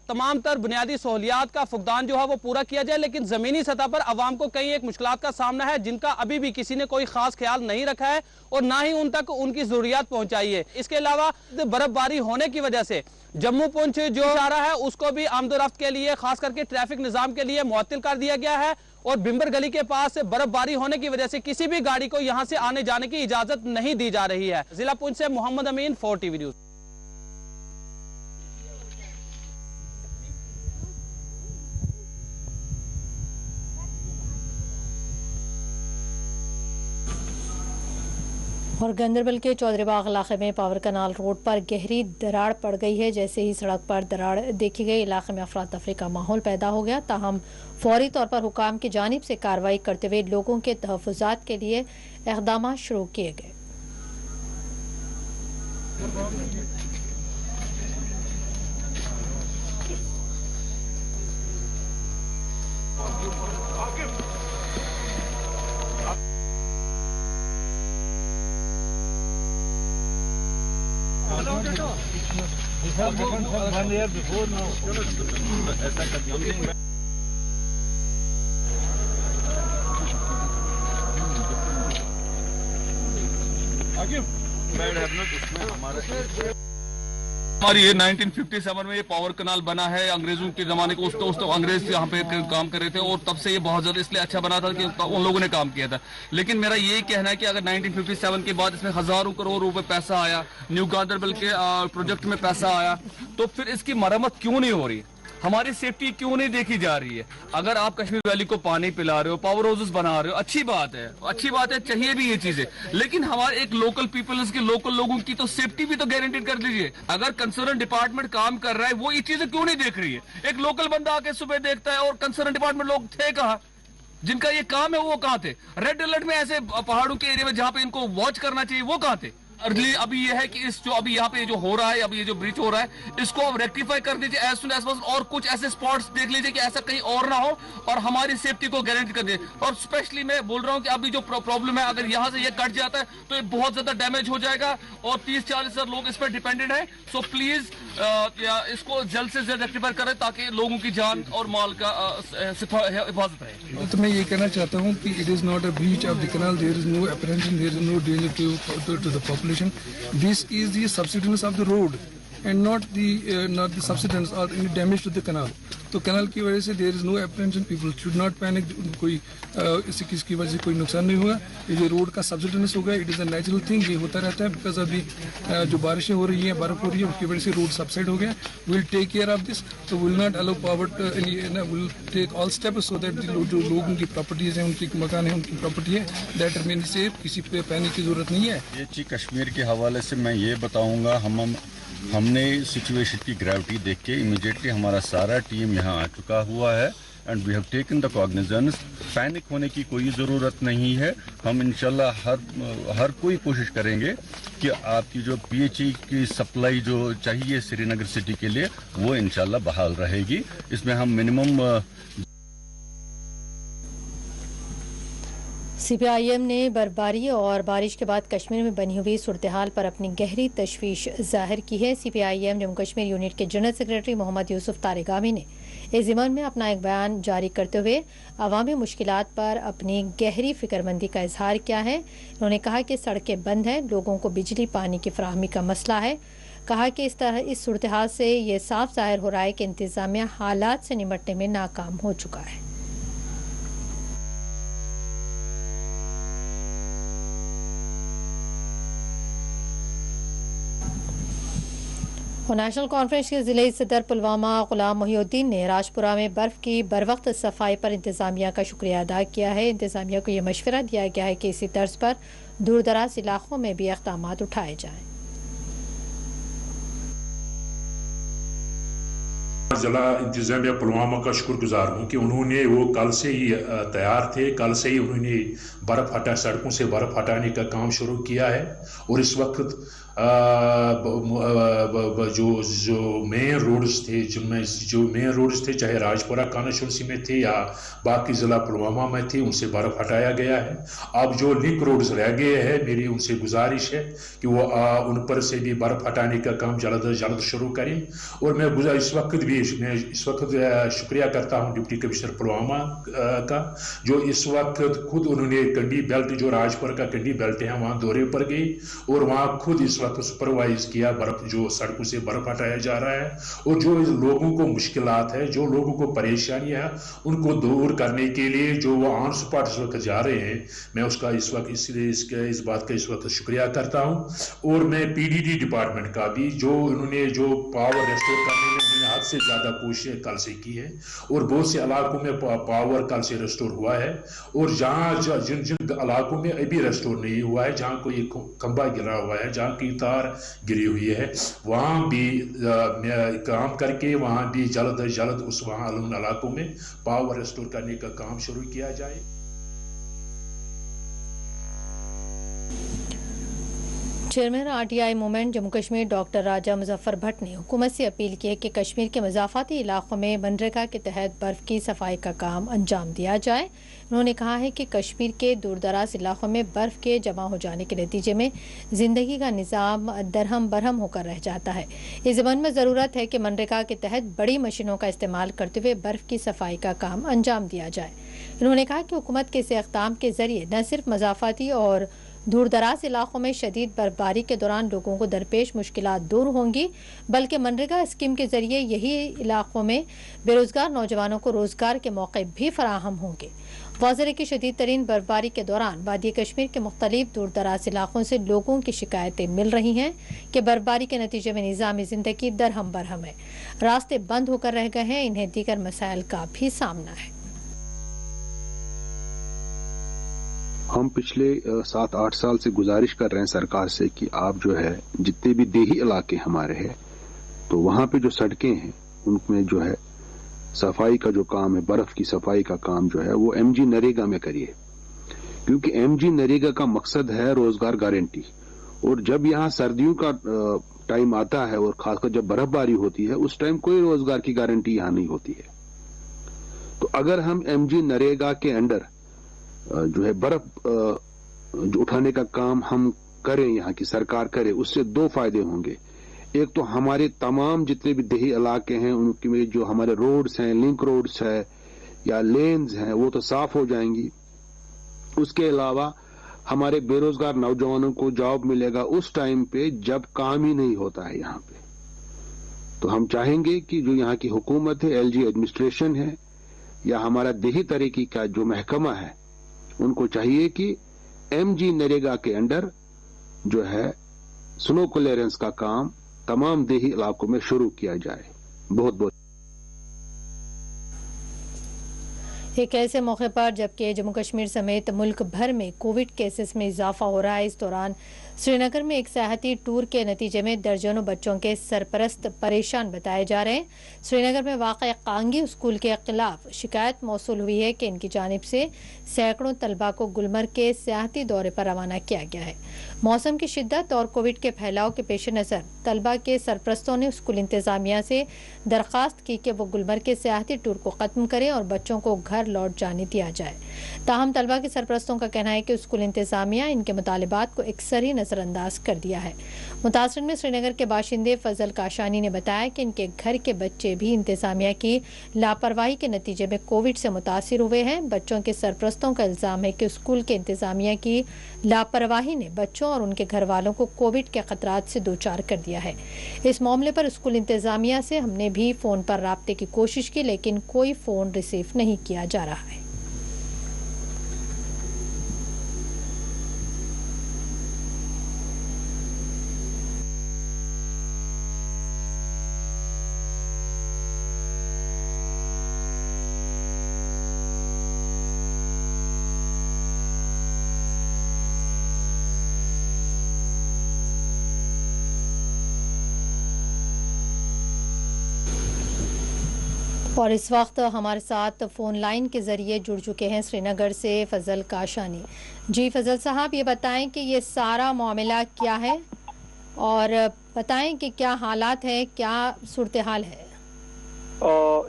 तमाम तर बुनियादी सहूलियात का फुकदान जो है वो पूरा किया जाए, लेकिन जमीनी सतह पर अवाम को कई एक मुश्किलात का सामना है जिनका अभी भी किसी ने कोई खास ख्याल नहीं रखा है और ना ही उन तक उनकी जरूरियात पहुंचाई है। इसके अलावा बर्फबारी होने की वजह से जम्मू पुंछ जो इशारा है उसको भी आमदोरफ्त के लिए, खास करके ट्रैफिक निजाम के लिए मुअत्तल कर दिया गया है और बिम्बर गली के पास बर्फबारी होने की वजह से किसी भी गाड़ी को यहां से आने जाने की इजाजत नहीं दी जा रही है। जिला पुंछ से मोहम्मद अमीन, 4 TV न्यूज। और गंदरबल के चौधरी बाग इलाके में पावर कनाल रोड पर गहरी दरार पड़ गई है। जैसे ही सड़क पर दरार देखी गई, इलाके में अफरा तफरी का माहौल पैदा हो गया। ताहम फौरी तौर पर हुकाम की जानिब से कार्रवाई करते हुए लोगों के तहफ़्फ़ुज़ात के लिए इक़दाम शुरू किए गए। हमारी ये 1957 में ये पावर कनाल बना है अंग्रेजों के जमाने को, उस तो अंग्रेज यहाँ पे काम कर रहे थे और तब से ये बहुत ज्यादा इसलिए अच्छा बना था कि उन लोगों ने काम किया था। लेकिन मेरा ये कहना है कि अगर 1957 के बाद इसमें हजारों करोड़ रुपए पैसा आया, न्यू गांधरबल के प्रोजेक्ट में पैसा आया, तो फिर इसकी मरम्मत क्यों नहीं हो रही? हमारी सेफ्टी क्यों नहीं देखी जा रही है? अगर आप कश्मीर वैली को पानी पिला रहे हो, पावर हाउसेस बना रहे हो, अच्छी बात है, चाहिए भी ये चीजें, लेकिन हमारे एक लोकल पीपल्स के लोकल लोगों की तो सेफ्टी भी तो गारंटेड कर लीजिए। अगर कंसर्न डिपार्टमेंट काम कर रहा है, वो ये चीजें क्यों नहीं देख रही है? एक लोकल बंदा आके सुबह देखता है और कंसर्न डिपार्टमेंट लोग थे कहाँ? जिनका ये काम है वो कहाँ थे? रेड अलर्ट में ऐसे पहाड़ों के एरिया में जहाँ पे इनको वॉच करना चाहिए वो कहाँ थे? अभी ये है कि इस जो अभी यहाँ पे जो हो रहा है, अभी ये जो ब्रिज हो रहा है, इसको अब रेक्टिफाई कर दीजिए एज सुन एज पॉसिबल, और कुछ ऐसे स्पॉट्स देख लीजिए कि ऐसा कहीं और ना हो और हमारी सेफ्टी को गारंटी कर दे। और स्पेशली मैं बोल रहा हूँ कि अभी जो प्रॉब्लम है, अगर यहाँ से ये कट जाता है तो ये बहुत ज्यादा डैमेज हो जाएगा और 30-40 हजार लोग इस पर डिपेंडेंट है। सो प्लीज इसको जल्द से जल्द रेक्टिफाई करें ताकि लोगों की जान और माल का हिफाजत रहे। तो मैं ये कहना चाहता हूँ कि it is not a breach of the canal, there is no apprehension, there is no danger to the population. This is the subsidence of the road and not the subsidence or any damage to the canal. तो कैनाल की वजह से there is no apprehension, people should not panic, कोई इसकी वजह से कोई नुकसान नहीं हुआ। ये जो रोड का सबसिडेंस हो गया, it is a natural thing, ये होता रहता है। बिकॉज अभी जो बारिशें हो रही हैं, बर्फ हो रही है, उसकी वजह से रोड सबसाइड हो गया। Will take care of this, तो will not allow power, will take all steps so that जो लोगों की प्रॉपर्टीज हैं, उनकी मकान है, उनकी प्रॉपर्टी है, दैट रिमेन सेफ, किसी पे पैनिक की जरूरत नहीं है। ये चीज़ कश्मीर के हवाले से मैं ये बताऊँगा, हमने सिचुएशन की ग्रेविटी देख के इमीडिएटली हमारा सारा टीम यहाँ आ चुका हुआ है and we have taken the cognizance. Panic होने की कोई ज़रूरत नहीं है। हम इंशाल्लाह हर कोई कोशिश करेंगे कि आपकी जो पीएचई की सप्लाई जो चाहिए श्रीनगर सिटी के लिए, वो इंशाल्लाह बहाल रहेगी। इसमें हम मिनिमम सीपीआईएम ने बर्फबारी और बारिश के बाद कश्मीर में बनी हुई सूरत हाल पर अपनी गहरी तशवीश जाहिर की है। सीपीआईएम जम्मू कश्मीर यूनिट के जनरल सेक्रेटरी मोहम्मद यूसुफ तारिगामी ने इस ज़िमन में अपना एक बयान जारी करते हुए अवामी मुश्किलात पर अपनी गहरी फिक्रमंदी का इजहार किया है। उन्होंने कहा कि सड़कें बंद हैं, लोगों को बिजली पानी की फराहमी का मसला है। कहा कि इस सूरत हाल से ये साफ जाहिर हो रहा है कि इंतज़ामिया हालात से निपटने में नाकाम हो चुका है। और नेशनल कॉन्फ्रेंस के ज़िले सदर पुलवामा गुलाम मोहिउद्दीन ने राजपुरा में बर्फ़ की बरवक्त सफाई पर इंतज़ामिया का शुक्रिया अदा किया है। इंतज़ामिया को यह मशवरा दिया गया है कि इसी तर्ज पर दूर दराज इलाकों में भी इक़दाम उठाए जाएँ। जिला इंतजामिया पुलवामा का शुक्रगुजार हूँ कि उन्होंने वो कल से ही तैयार थे, कल से ही उन्होंने सड़कों से बर्फ़ हटाने का काम शुरू किया है। और इस वक्त जो मेन रोड्स थे, जिनमें जो मेन रोड्स थे, चाहे राजपुरा कानाशुलसी में थे या बाकी ज़िला पुलवामा में थे, उनसे बर्फ़ हटाया गया है। अब जो लिंक रोड्स रह गए हैं, मेरी उनसे गुजारिश है कि वो उन पर से भी बर्फ़ हटाने का काम जल्द अज जल्द शुरू करें। और मैं इस वक्त शुक्रिया करता हूँ डिप्टी कमिश्नर पुलवामा का, जो इस वक्त खुद उन्होंने कंडी बेल्ट, जो राजपुर का कंडी बेल्ट है, वहाँ दौरे पर गई और वहाँ खुद इस वक्त सुपरवाइज किया बर्फ, जो सड़कों से बर्फ हटाया जा रहा है। और जो लोगों को मुश्किलात है, जो लोगों को परेशानियां है, उनको दूर करने के लिए जो वो ऑन स्पॉट इस वक्त जा रहे हैं, मैं उसका इस वक्त इस बात का इस वक्त शुक्रिया करता हूँ। और मैं पीडीडी डिपार्टमेंट का भी, जो उन्होंने जो पावर रेस्टोर करने में उन्होंने हद से ज़्यादा कोशिश कल से की है और बहुत से इलाकों में पावर कल से रेस्टोर हुआ है। और जहाँ जिन इलाकों में अभी रेस्टोर नहीं हुआ है, जहाँ कोई खंबा गिरा हुआ है, जहाँ की तार गिरी हुई है, वहाँ भी काम करके वहाँ भी जल्द अज जल्द उस वहाँ उन इलाकों में पावर रेस्टोर करने का काम शुरू किया जाए। Chairman RTI movement Jammu Kashmir doctor Raja Muzaffar Bhatt ने हुकूमत से अपील की है कि कश्मीर के मज़ाफ़ाती इलाकों में मनरेगा के तहत बर्फ़ की सफाई का काम अंजाम दिया जाए। उन्होंने कहा है कि कश्मीर के दूरदराज इलाकों में बर्फ़ के जमा हो जाने के नतीजे में ज़िंदगी का निज़ाम दरहम बरहम होकर रह जाता है। इस ज़माने में ज़रूरत है कि मनरेगा के तहत बड़ी मशीनों का इस्तेमाल करते हुए बर्फ़ की सफाई का काम अंजाम दिया जाए। उन्होंने कहा कि हुकूमत के इस इक़दाम के ज़रिए न सिर्फ मज़ाफ़ाती और दूर दराज इलाकों में शदीद बर्फबारी के दौरान लोगों को दरपेश मुश्किलात दूर होंगी, बल्कि मनरेगा स्कीम के जरिए यही इलाकों में बेरोजगार नौजवानों को रोजगार के मौके भी फराहम होंगे। वाज़ेह की शदीद तरीन बर्फबारी के दौरान वादी कश्मीर के मुख्तलिफ दूर दराज इलाकों से लोगों की शिकायतें मिल रही हैं कि बर्फबारी के नतीजे में निज़ामी ज़िंदगी दरहम बरहम है, रास्ते बंद होकर रह गए हैं, इन्हें दीगर मसाइल का भी सामना है। हम पिछले 7-8 साल से गुजारिश कर रहे हैं सरकार से कि आप जो है जितने भी देही इलाके हमारे हैं तो वहां पे जो सड़कें हैं उनमें जो है सफाई का जो काम है, बर्फ की सफाई का काम जो है वो एमजी नरेगा में करिए, क्योंकि एमजी नरेगा का मकसद है रोजगार गारंटी। और जब यहाँ सर्दियों का टाइम आता है और खासकर जब बर्फबारी होती है उस टाइम कोई रोजगार की गारंटी यहाँ नहीं होती है। तो अगर हम एमजी नरेगा के अंडर जो है बर्फ जो उठाने का काम हम करें, यहाँ की सरकार करे, उससे दो फायदे होंगे। एक तो हमारे तमाम जितने भी देही इलाके हैं उनके में जो हमारे रोड्स हैं, लिंक रोड्स है या लेन्स हैं, वो तो साफ हो जाएंगी। उसके अलावा हमारे बेरोजगार नौजवानों को जॉब मिलेगा उस टाइम पे जब काम ही नहीं होता है यहाँ पे। तो हम चाहेंगे कि जो यहाँ की हुकूमत है, एलजी एडमिनिस्ट्रेशन है या हमारा देही तरीके का जो महकमा है, उनको चाहिए कि एमजी नरेगा के अंडर जो है स्नो क्लियरेंस का काम तमाम देही इलाकों में शुरू किया जाए। बहुत बहुत एक ऐसे मौके पर जबकि जम्मू कश्मीर समेत मुल्क भर में कोविड केसेस में इजाफा हो रहा है, इस दौरान श्रीनगर में एक सयाहती टूर के नतीजे में दर्जनों बच्चों के सरपरस्त परेशान बताए जा रहे हैं। श्रीनगर में वाक़ कांगी स्कूल के खिलाफ शिकायत मौसूल हुई है कि इनकी जानिब से सैकड़ों तलबा को गुलमर्ग के सयाहती दौरे पर रवाना किया गया है। मौसम की शिद्दत और कोविड के फैलाव के पेश नज़र तलबा के सरपरस्तों ने स्कूल इंतज़ामिया से दरख्वास्त की कि वो गुलमर्ग के सयाहती टूर को ख़त्म करें और बच्चों को घर लौट जाने दिया जाए। ताहम तलबा के सरपरस्तों का कहना है कि स्कूल इंतज़ामिया इनके मुतालिबात को अक्सरी नज़रअंदाज कर दिया है। मुतासरिन में श्रीनगर के बाशिंदे फजल काशानी ने बताया कि इनके घर के बच्चे भी इंतज़ामिया की लापरवाही के नतीजे में कोविड से मुतासिर हुए हैं। बच्चों के सरपरस्तों का इल्ज़ाम है कि स्कूल के इंतज़ामिया की लापरवाही ने बच्चों और उनके घर वालों को कोविड के खतरात से दो-चार कर दिया है। इस मामले पर स्कूल इंतज़ामिया से हमने भी फ़ोन पर राब्ते की कोशिश की, लेकिन कोई फ़ोन रिसीव नहीं किया जा रहा है। और इस वक्त हमारे साथ फ़ोन लाइन के ज़रिए जुड़ चुके हैं श्रीनगर से फजल काशानी। जी फजल साहब, ये बताएं कि ये सारा मामला क्या है और बताएं कि क्या हालात है, क्या सूरत हाल है।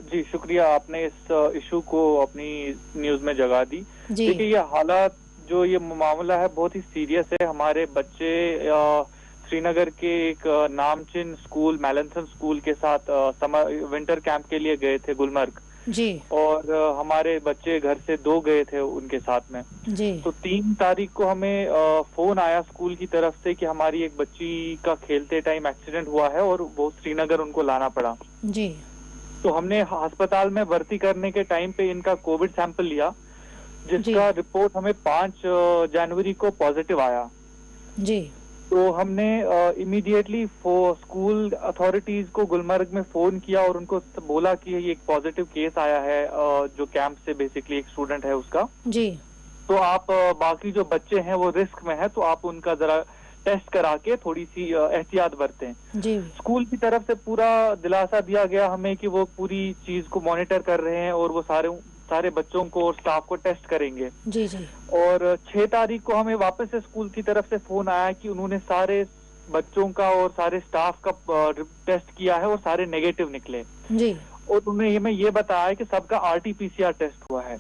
जी शुक्रिया, आपने इस इशू को अपनी न्यूज़ में जगह दी। देखिए ये हालात, जो ये मामला है बहुत ही सीरियस है। हमारे बच्चे श्रीनगर के एक नामचिन स्कूल मैलनसन स्कूल के साथ समर विंटर कैंप के लिए गए थे गुलमर्ग जी, और हमारे बच्चे घर से 2 गए थे उनके साथ में जी। तो 3 तारीख को हमें फोन आया स्कूल की तरफ से कि हमारी एक बच्ची का खेलते टाइम एक्सीडेंट हुआ है और वो श्रीनगर उनको लाना पड़ा जी। तो हमने अस्पताल में भर्ती करने के टाइम पे इनका कोविड सैंपल लिया, जिसका रिपोर्ट हमें 5 जनवरी को पॉजिटिव आया जी। तो हमने इमीडिएटली स्कूल अथॉरिटीज को गुलमर्ग में फोन किया और उनको बोला कि ये एक पॉजिटिव केस आया है जो कैंप से बेसिकली एक स्टूडेंट है उसका जी। तो आप बाकी जो बच्चे हैं वो रिस्क में है, तो आप उनका जरा टेस्ट करा के थोड़ी सी एहतियात बरतें जी। स्कूल की तरफ से पूरा दिलासा दिया गया हमें कि वो पूरी चीज को मॉनिटर कर रहे हैं और वो सारे बच्चों को और स्टाफ को टेस्ट करेंगे जी जी। और 6 तारीख को हमें वापस से स्कूल की तरफ से फोन आया कि उन्होंने सारे बच्चों का और सारे स्टाफ का टेस्ट किया है और सारे नेगेटिव निकले जी। और उन्होंने हमें ये बताया कि सबका RT-PCR टेस्ट हुआ है।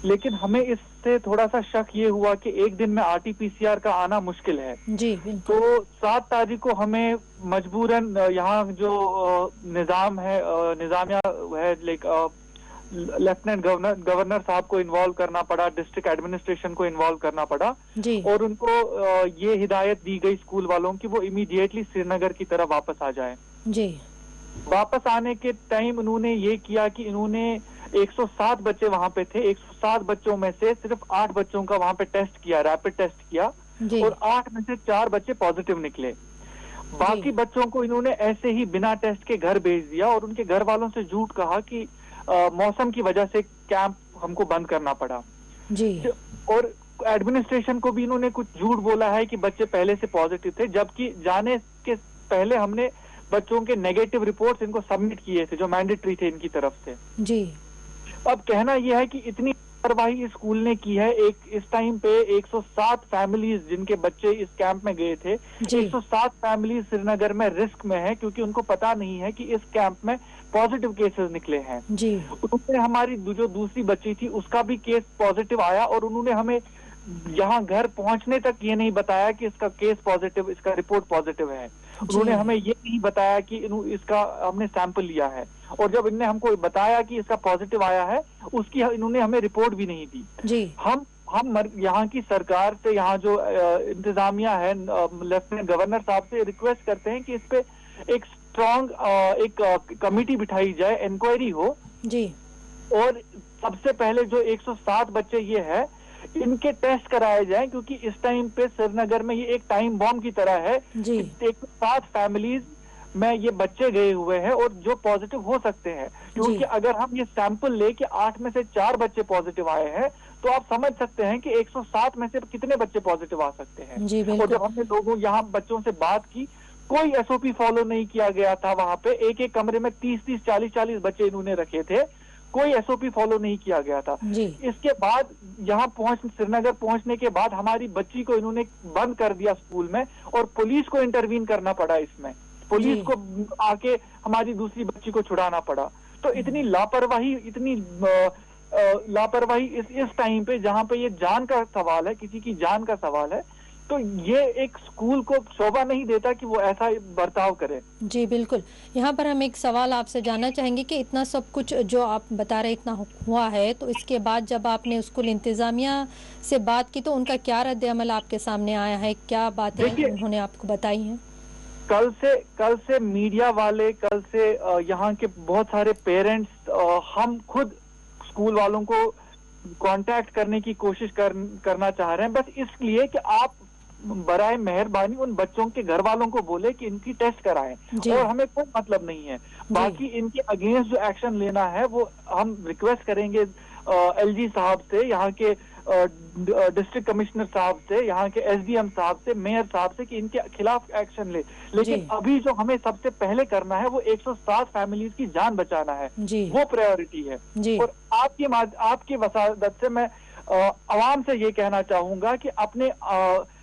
लेकिन हमें इससे थोड़ा सा शक ये हुआ कि एक दिन में RT-PCR का आना मुश्किल है जी। तो 7 तारीख को हमें मजबूरन यहाँ जो निजाम है, निजामिया है, लेफ्टिनेंट गवर्नर साहब को इन्वॉल्व करना पड़ा, डिस्ट्रिक्ट एडमिनिस्ट्रेशन को इन्वॉल्व करना पड़ा जी। और उनको ये हिदायत दी गई स्कूल वालों की वो इमीडिएटली श्रीनगर की तरफ वापस आ जाए जी। वापस आने के टाइम उन्होंने ये किया कि इन्होंने 107 बच्चे वहां पे थे, 107 बच्चों में से सिर्फ 8 बच्चों का वहां पे टेस्ट किया, रैपिड टेस्ट किया और 8 में से 4 बच्चे पॉजिटिव निकले। बाकी बच्चों को इन्होंने ऐसे ही बिना टेस्ट के घर भेज दिया और उनके घर वालों से झूठ कहा कि मौसम की वजह से कैंप हमको बंद करना पड़ा जी। और एडमिनिस्ट्रेशन को भी इन्होंने कुछ झूठ बोला है कि बच्चे पहले से पॉजिटिव थे, जबकि जाने के पहले हमने बच्चों के नेगेटिव रिपोर्ट्स इनको सबमिट किए थे जो मैंडेटरी थे इनकी तरफ से जी। अब कहना यह है कि इतनी लापरवाही इस स्कूल ने की है। इस टाइम पे 107 फैमिलीज जिनके बच्चे इस कैंप में गए थे, 107 फैमिलीज श्रीनगर में रिस्क में है क्योंकि उनको पता नहीं है कि इस कैंप में पॉजिटिव केसेस निकले हैं जी। उन्होंने हमारी जो दूसरी बच्ची थी उसका भी केस पॉजिटिव आया और उन्होंने हमें यहाँ घर पहुंचने तक ये नहीं बताया कि इसका केस पॉजिटिव, इसका रिपोर्ट पॉजिटिव है। उन्होंने हमें ये नहीं बताया कि इसका हमने सैंपल लिया है और जब इन्होंने हमको बताया कि इसका पॉजिटिव आया है उसकी इन्होंने हमें रिपोर्ट भी नहीं दी जी। हम यहाँ की सरकार से, यहाँ जो इंतजामिया है, लेफ्टिनेंट गवर्नर साहब से रिक्वेस्ट करते हैं कि इस पे एक स्ट्रॉन्ग एक कमेटी बिठाई जाए, इंक्वायरी हो जी। और सबसे पहले जो 107 बच्चे ये है इनके टेस्ट कराए जाए क्योंकि इस टाइम पे श्रीनगर में ये एक टाइम बॉम्ब की तरह है जी। 107 फैमिलीज में ये बच्चे गए हुए हैं और जो पॉजिटिव हो सकते हैं क्योंकि अगर हम ये सैंपल ले कि 8 में से 4 बच्चे पॉजिटिव आए हैं तो आप समझ सकते हैं कि 107 में से कितने बच्चे पॉजिटिव आ सकते हैं जी। और जब हमने लोगों यहाँ बच्चों से बात की कोई SOP फॉलो नहीं किया गया था। वहां पे एक कमरे में 30-30, 40-40 बच्चे इन्होंने रखे थे, कोई SOP फॉलो नहीं किया गया था जी। इसके बाद यहाँ श्रीनगर पहुंचने के बाद हमारी बच्ची को इन्होंने बंद कर दिया स्कूल में और पुलिस को इंटरवीन करना पड़ा, इसमें पुलिस को आके हमारी दूसरी बच्ची को छुड़ाना पड़ा। तो इतनी लापरवाही, इतनी लापरवाही इस टाइम पे जहाँ पे ये जान का सवाल है, किसी की जान का सवाल है, तो ये एक स्कूल को शोभा नहीं देता कि वो ऐसा बर्ताव करे। जी बिल्कुल। यहाँ पर हम एक सवाल आपसे जानना चाहेंगे कि इतना सब कुछ जो आप बता रहे इतना हुआ है तो इसके बाद जब आपने स्कूल इंतजामिया से बात की तो उनका क्या रद्द अमल आपके सामने आया है, क्या बातें उन्होंने आपको बताई हैं? कल से मीडिया वाले, कल से यहाँ के बहुत सारे पेरेंट्स, हम खुद स्कूल वालों को कांटेक्ट करने की कोशिश करना चाह रहे हैं बस इसलिए कि आप बराए मेहरबानी उन बच्चों के घर वालों को बोले कि इनकी टेस्ट कराएं और हमें कोई मतलब नहीं है। बाकी इनके अगेंस्ट जो एक्शन लेना है वो हम रिक्वेस्ट करेंगे LG साहब से, यहाँ के डिस्ट्रिक्ट कमिश्नर साहब से, यहाँ के SDM साहब से, मेयर साहब से कि इनके खिलाफ एक्शन ले। लेकिन अभी जो हमें सबसे पहले करना है वो 107 फैमिलीज की जान बचाना है, वो प्रायोरिटी है। और आपकी वसादत से मैं आवाम से ये कहना चाहूंगा कि अपने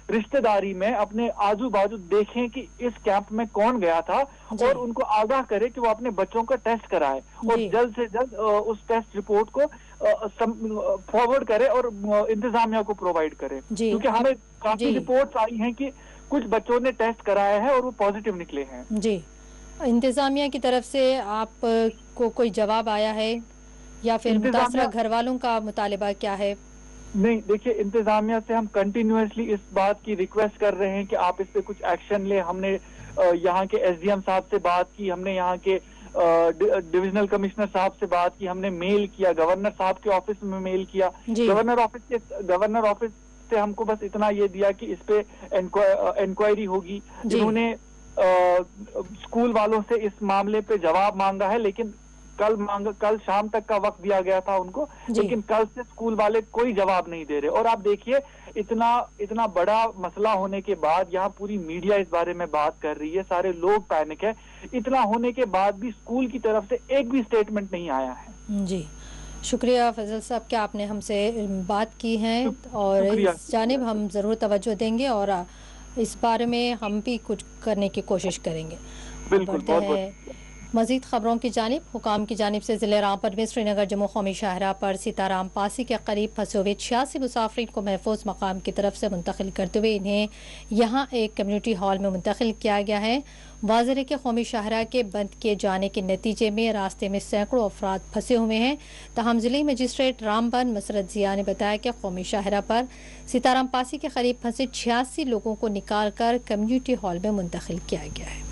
रिश्तेदारी में, अपने आजू बाजू देखें कि इस कैंप में कौन गया था और उनको आगाह करे कि वो अपने बच्चों का टेस्ट कराए और जल्द से जल्द उस टेस्ट रिपोर्ट को फॉरवर्ड करे और इंतजामिया को प्रोवाइड करे क्योंकि हमें काफी रिपोर्ट्स आई हैं कि कुछ बच्चों ने टेस्ट कराया है और वो पॉजिटिव निकले हैं। जी। इंतजामिया की तरफ से आप को कोई जवाब आया है या फिर मुतासरा घर वालों का मुतालिबा क्या है? नहीं, देखिए इंतजामिया से हम कंटिन्यूअसली इस बात की रिक्वेस्ट कर रहे हैं कि आप इस पे कुछ एक्शन ले। हमने यहाँ के SDM साहब से बात की, हमने यहाँ के डिविजनल कमिश्नर साहब से बात की, हमने मेल किया, गवर्नर साहब के ऑफिस में मेल किया। गवर्नर ऑफिस से हमको बस इतना ये दिया कि इस पे इंक्वायरी होगी। जिन्होंने स्कूल वालों से इस मामले पे जवाब मांगा है लेकिन कल शाम तक का वक्त दिया गया था उनको, लेकिन कल से स्कूल वाले कोई जवाब नहीं दे रहे। और आप देखिए इतना बड़ा मसला होने के बाद यहाँ पूरी मीडिया इस बारे में बात कर रही है, सारे लोग पैनिक है, इतना होने के बाद भी स्कूल की तरफ से एक भी स्टेटमेंट नहीं आया है। जी शुक्रिया फजल साहब कि आपने हमसे बात की है और इस जानिब हम ज़रूर तवज्जो देंगे और इस बारे में हम भी कुछ करने की कोशिश करेंगे। बिल्कुल, बहुत मज़ीद खबरों की जानिब हुकाम की जानिब से ज़िले रामपुर में श्रीनगर जम्मू कौमी शाहरा पर सीताराम पासी के करीब फंसे हुए 86 मुसाफिर को महफूज मकाम की तरफ से मुंतकिल करते हुए इन्हें यहाँ एक कम्युनिटी हॉल में मुंतकिल किया गया है। वाज़ेह के कौमी शाहरा के बंद किए जाने के नतीजे में रास्ते में सैकड़ों अफराद फंसे हुए हैं। तहम ज़िले मजिस्ट्रेट रामबन मसरत जिया ने बताया कि कौमी शाहरा पर सीताराम पासी के करीब फंसे 86 लोगों को निकाल कर कम्युनिटी हॉल में मुंतकिल किया गया है।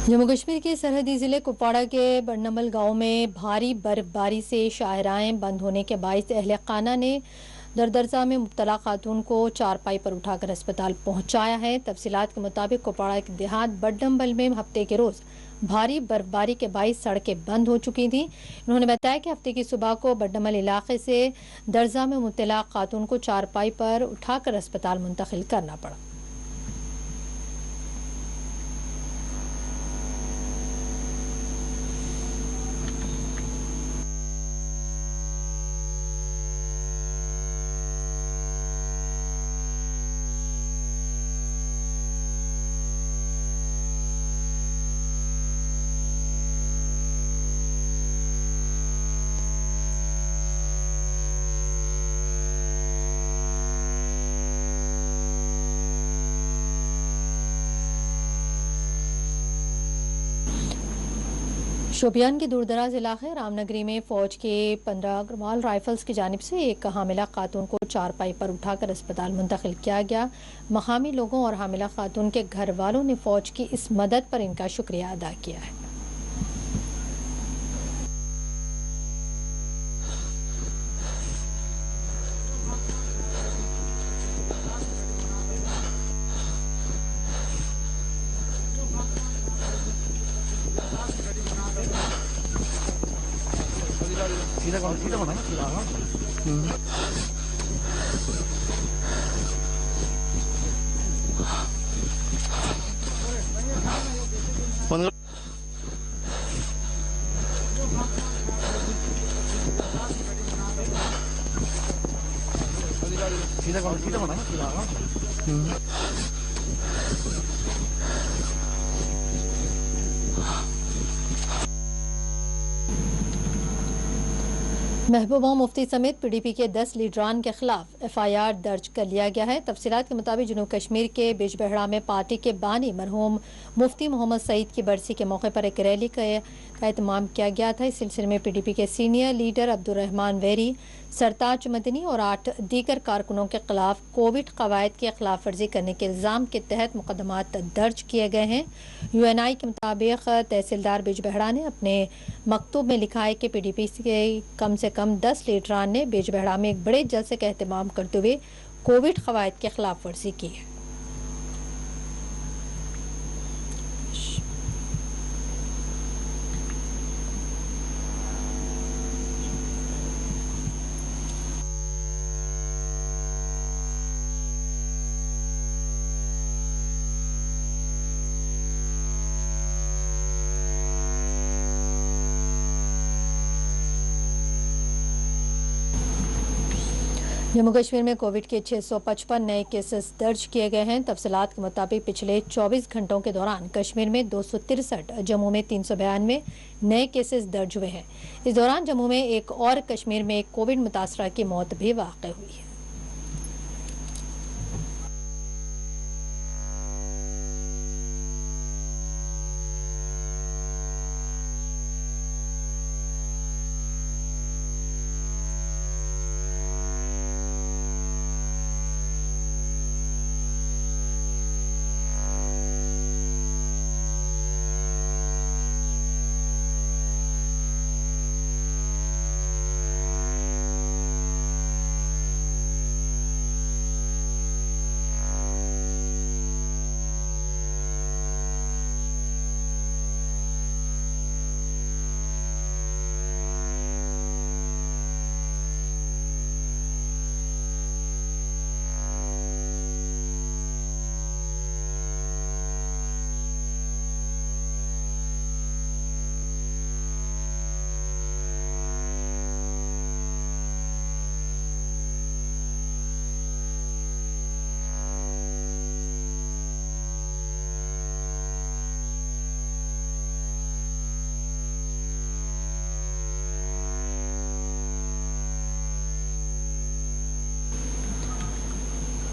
जम्मू कश्मीर के सरहदी ज़िले कुपवाड़ा के बड़नमल गांव में भारी बर्फबारी से शाहराएं बंद होने के बायस अहले खाना ने दरदर्जा में मुब्तला खातून को चारपाई पर उठाकर अस्पताल पहुंचाया है। तफसीलात के मुताबिक कुपवाड़ा के देहात बड़नमल में हफ्ते के रोज़ भारी बर्फबारी के बायस सड़कें बंद हो चुकी थीं। उन्होंने बताया कि हफ्ते की सुबह को बड़नमल इलाके से दर्जा में मुब्तला खातून को चारपाई पर उठाकर अस्पताल मुंतकिल करना पड़ा। शोपियान के दूरदराज इलाके रामनगरी में फौज के 15 अग्रवाल राइफल्स की जानिब से एक हामिला खातून को चारपाई पर उठाकर अस्पताल मुंतकिल किया गया। मकामी लोगों और हामिला खातून के घर वालों ने फौज की इस मदद पर इनका शुक्रिया अदा किया है। महबूबा मुफ्ती समेत पीडीपी के 10 लीडरान के खिलाफ एफआईआर दर्ज कर लिया गया है। तफसीलात के मुताबिक जनूब कश्मीर के बिजबेहड़ा में पार्टी के बानी मरहूम मुफ्ती मोहम्मद सईद की बरसी के मौके पर एक रैली का एहतमाम किया गया था। इस सिलसिले में पीडीपी के सीनियर लीडर अब्दुर्रहमान वेरी, सरताज मदनी और 8 दीगर कारकुनों के खिलाफ कोविड कवायद की खिलाफ वर्जी करने के इल्ज़ाम के तहत मुकदमात दर्ज किए गए हैं। यूएनआई के मुताबिक तहसीलदार बिजबेहड़ा ने अपने मकतूब में लिखा है कि पीडीपी के कम से कम 10 लीडरान ने बिजबेहड़ा में एक बड़े जलसे का एहतमाम करते हुए कोविड कवायद की खिलाफ वर्जी की है। जम्मू कश्मीर में कोविड के 655 नए केसेस दर्ज किए गए हैं। तफसीलात के मुताबिक पिछले 24 घंटों के दौरान कश्मीर में 263, जम्मू में 392 नए केसेस दर्ज हुए हैं। इस दौरान जम्मू में एक और कश्मीर में एक कोविड मुतासरा की मौत भी वाक़ हुई है।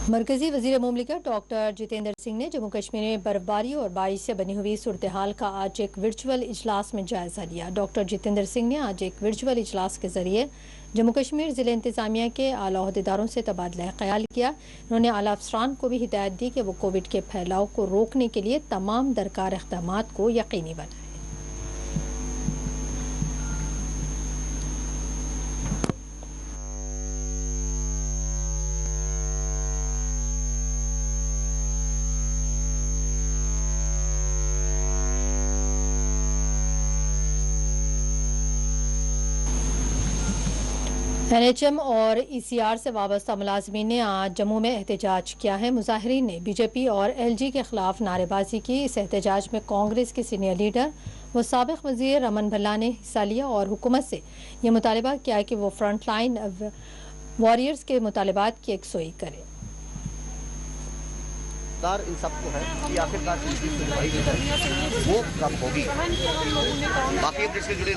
मरकजी वज़ीर मुमलिकत डॉक्टर जितेंद्र सिंह ने जम्मू कश्मीर में बर्फबारी और बारिश से बनी हुई सूरत हाल का आज एक वर्चुअल इजलास में जायजा लिया। डॉक्टर जितेंद्र सिंह ने आज एक वर्चुअल इजलास के जरिए जम्मू कश्मीर ज़िले इंतज़ामिया के आला अहदेदारों से तबादला ख्याल किया। उन्होंने आला अफसरान को भी हिदायत दी कि वो कोविड के फैलाव को रोकने के लिए तमाम दरकार इक़दामात को यकीनी बनाएं। NHM और ECR से वाबस्ता मुलाजमीन ने आज जम्मू में एहतजाज किया है। मुजाहिरीन ने BJP और LG के खिलाफ नारेबाजी की। इस एहतजाज में कांग्रेस के सीनियर लीडर व साबिक वज़ीर रमन भल्ला ने हिस्सा लिया और हुकूमत से ये मुतालबा किया कि वो फ्रंट लाइन वॉरियर्स के मुतालबात की यकसुई करे। इन सबको है कि आखिरकार वो कब होगी। बाकी इससे जुड़े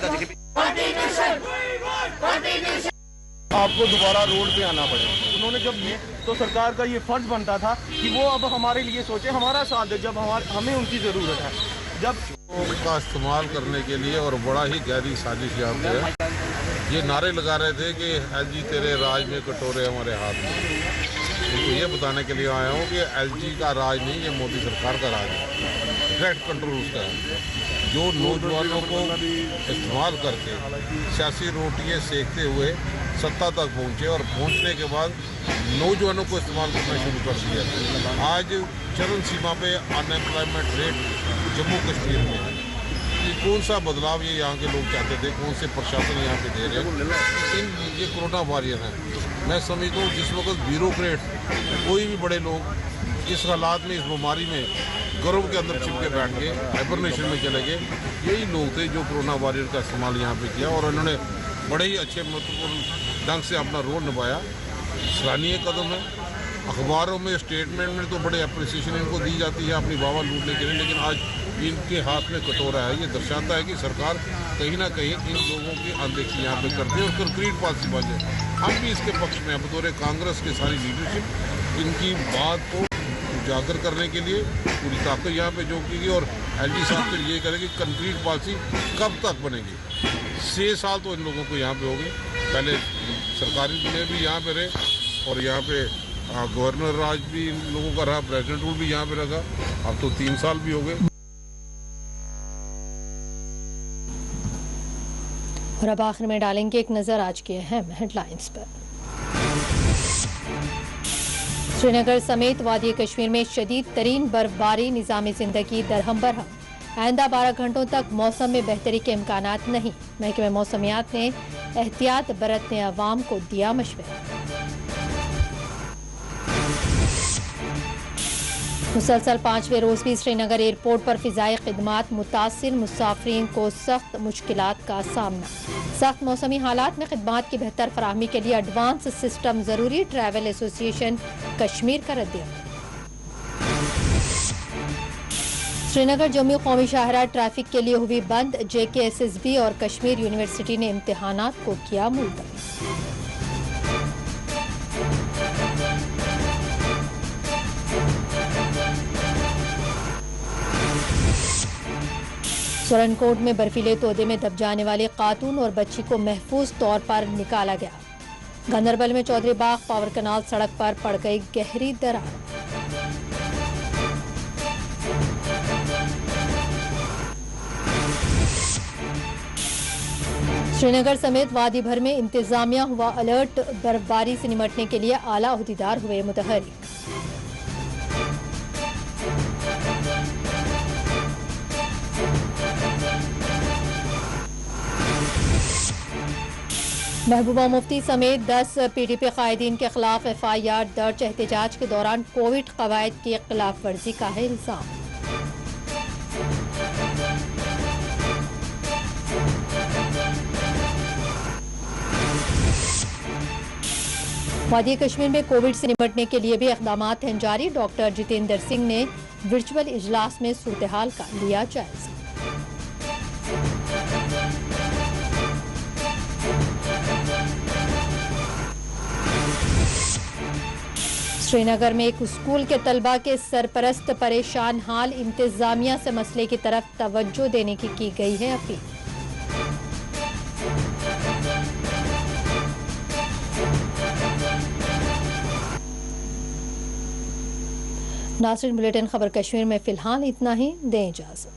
आपको दोबारा रोड पे आना पड़े। उन्होंने जब ये तो सरकार का ये फर्ज बनता था कि वो अब हमारे लिए सोचे, हमारा साथ दे जब हमें उनकी ज़रूरत है। जब का इस्तेमाल करने के लिए और बड़ा ही गहरी साजिश यहाँ पे है। ये नारे लगा रहे थे कि LG तेरे राज में कटोरे हमारे हाथ में। उनको ये बताने के लिए आया हूँ कि LG का राज नहीं, ये मोदी सरकार का राज है, डायरेक्ट कंट्रोल उसका है। जो नौजवानों को इस्तेमाल करके सियासी रोटियाँ सेकते हुए सत्ता तक पहुँचे और पहुँचने के बाद नौजवानों को इस्तेमाल करना शुरू कर दिया। आज चरम सीमा पे अनएम्प्लॉयमेंट रेट जम्मू कश्मीर में है। ये कौन सा बदलाव ये यहाँ के लोग चाहते थे, कौन से प्रशासन यहाँ पे दे रहे हैं। ये कोरोना वॉरियर हैं। मैं समझता हूँ जिस वक्त ब्यूरोक्रेट कोई भी बड़े लोग इस हालात में, इस बीमारी में गर्भ के अंदर चिपके बैठ गए, हाइबरनेशन में चले गए, यही लोग थे जो कोरोना वॉरियर का इस्तेमाल यहाँ पे किया और उन्होंने बड़े ही अच्छे महत्वपूर्ण ढंग से अपना रोल निभाया। सराहनीय कदम है। अखबारों में स्टेटमेंट में तो बड़े अप्रिसिएशन इनको दी जाती है अपनी वाहवा लूटने के लिए, लेकिन आज इनके हाथ में कटोरा है। ये दर्शाता है कि सरकार कहीं ना कहीं इन लोगों की अनदेखी यहाँ पे करती है और कंक्रीट पॉलिसी बात है। हम भी इसके पक्ष में बतौर कांग्रेस की सारी लीडरशिप इनकी बात को उजागर करने के लिए पूरी ताकत यहाँ पे जो की और LG साहब फिर ये करें कि कंक्रीट पॉलिसी कब तक बनेगी। 6 साल तो इन लोगों को यहाँ पे हो गए। पहले सरकारी में भी यहाँ पे रहे और यहाँ पे गवर्नर राज भी इन लोगों का रहा, प्रेसिडेंट रूल भी यहाँ पे रखा। अब तो 3 साल भी हो गए। और अब आखिर में डालेंगे एक नजर आज के अहम हेडलाइंस पर। श्रीनगर समेत वादी कश्मीर में शदीद तरीन बर्फबारी, निज़ामी जिंदगी दरहम बरहम। आइंदा 12 घंटों तक मौसम में बेहतरी के इम्कानात नहीं। महकमे मौसमियात ने एहतियात बरतने अवाम को दिया मशवरा। मुसलसल 5वें रोज भी श्रीनगर एयरपोर्ट पर फिजाई खिदमात, मुतासिर मुसाफरीन को सख्त मुश्किलात का सामना। सख्त मौसमी हालात में खिदमात की बेहतर फराहमी के लिए एडवांस सिस्टम जरूरी, ट्रैवल एसोसिएशन कश्मीर का रद्द-ए-अमल। श्रीनगर जम्मू कौमी शाहराह ट्रैफिक के लिए हुई बंद। JKSSB और कश्मीर यूनिवर्सिटी ने इम्तिहानात को किया मुलतवी। सुरनकोट में बर्फीले तोदे में दब जाने वाले खातून और बच्ची को महफूज तौर पर निकाला गया। गंदरबल में चौधरी बाग पावर कनाल सड़क पर पड़ गई गहरी दरार। श्रीनगर समेत वादी भर में इंतजामिया हुआ अलर्ट। बर्फबारी से निपटने के लिए आला अहदेदार हुए मुतहर्रिक। महबूबा मुफ्ती समेत 10 PDP कायदीन के खिलाफ FIR दर्ज। एहतजाज के दौरान कोविड कवायद की खिलाफ वर्जी का है इल्जाम। वादी कश्मीर में कोविड से निपटने के लिए भी इक़दामात हैं जारी। डॉक्टर जितेंद्र सिंह ने वर्चुअल इजलास में सूरत हाल का लिया जायजा। श्रीनगर में एक स्कूल के तलबा के सरपरस्त परेशान हाल, इंतजामिया से मसले की तरफ तवज्जो देने की गई है अपील। नाज़रीन, बुलेटिन खबर कश्मीर में फिलहाल इतना ही। दें इजाज़त।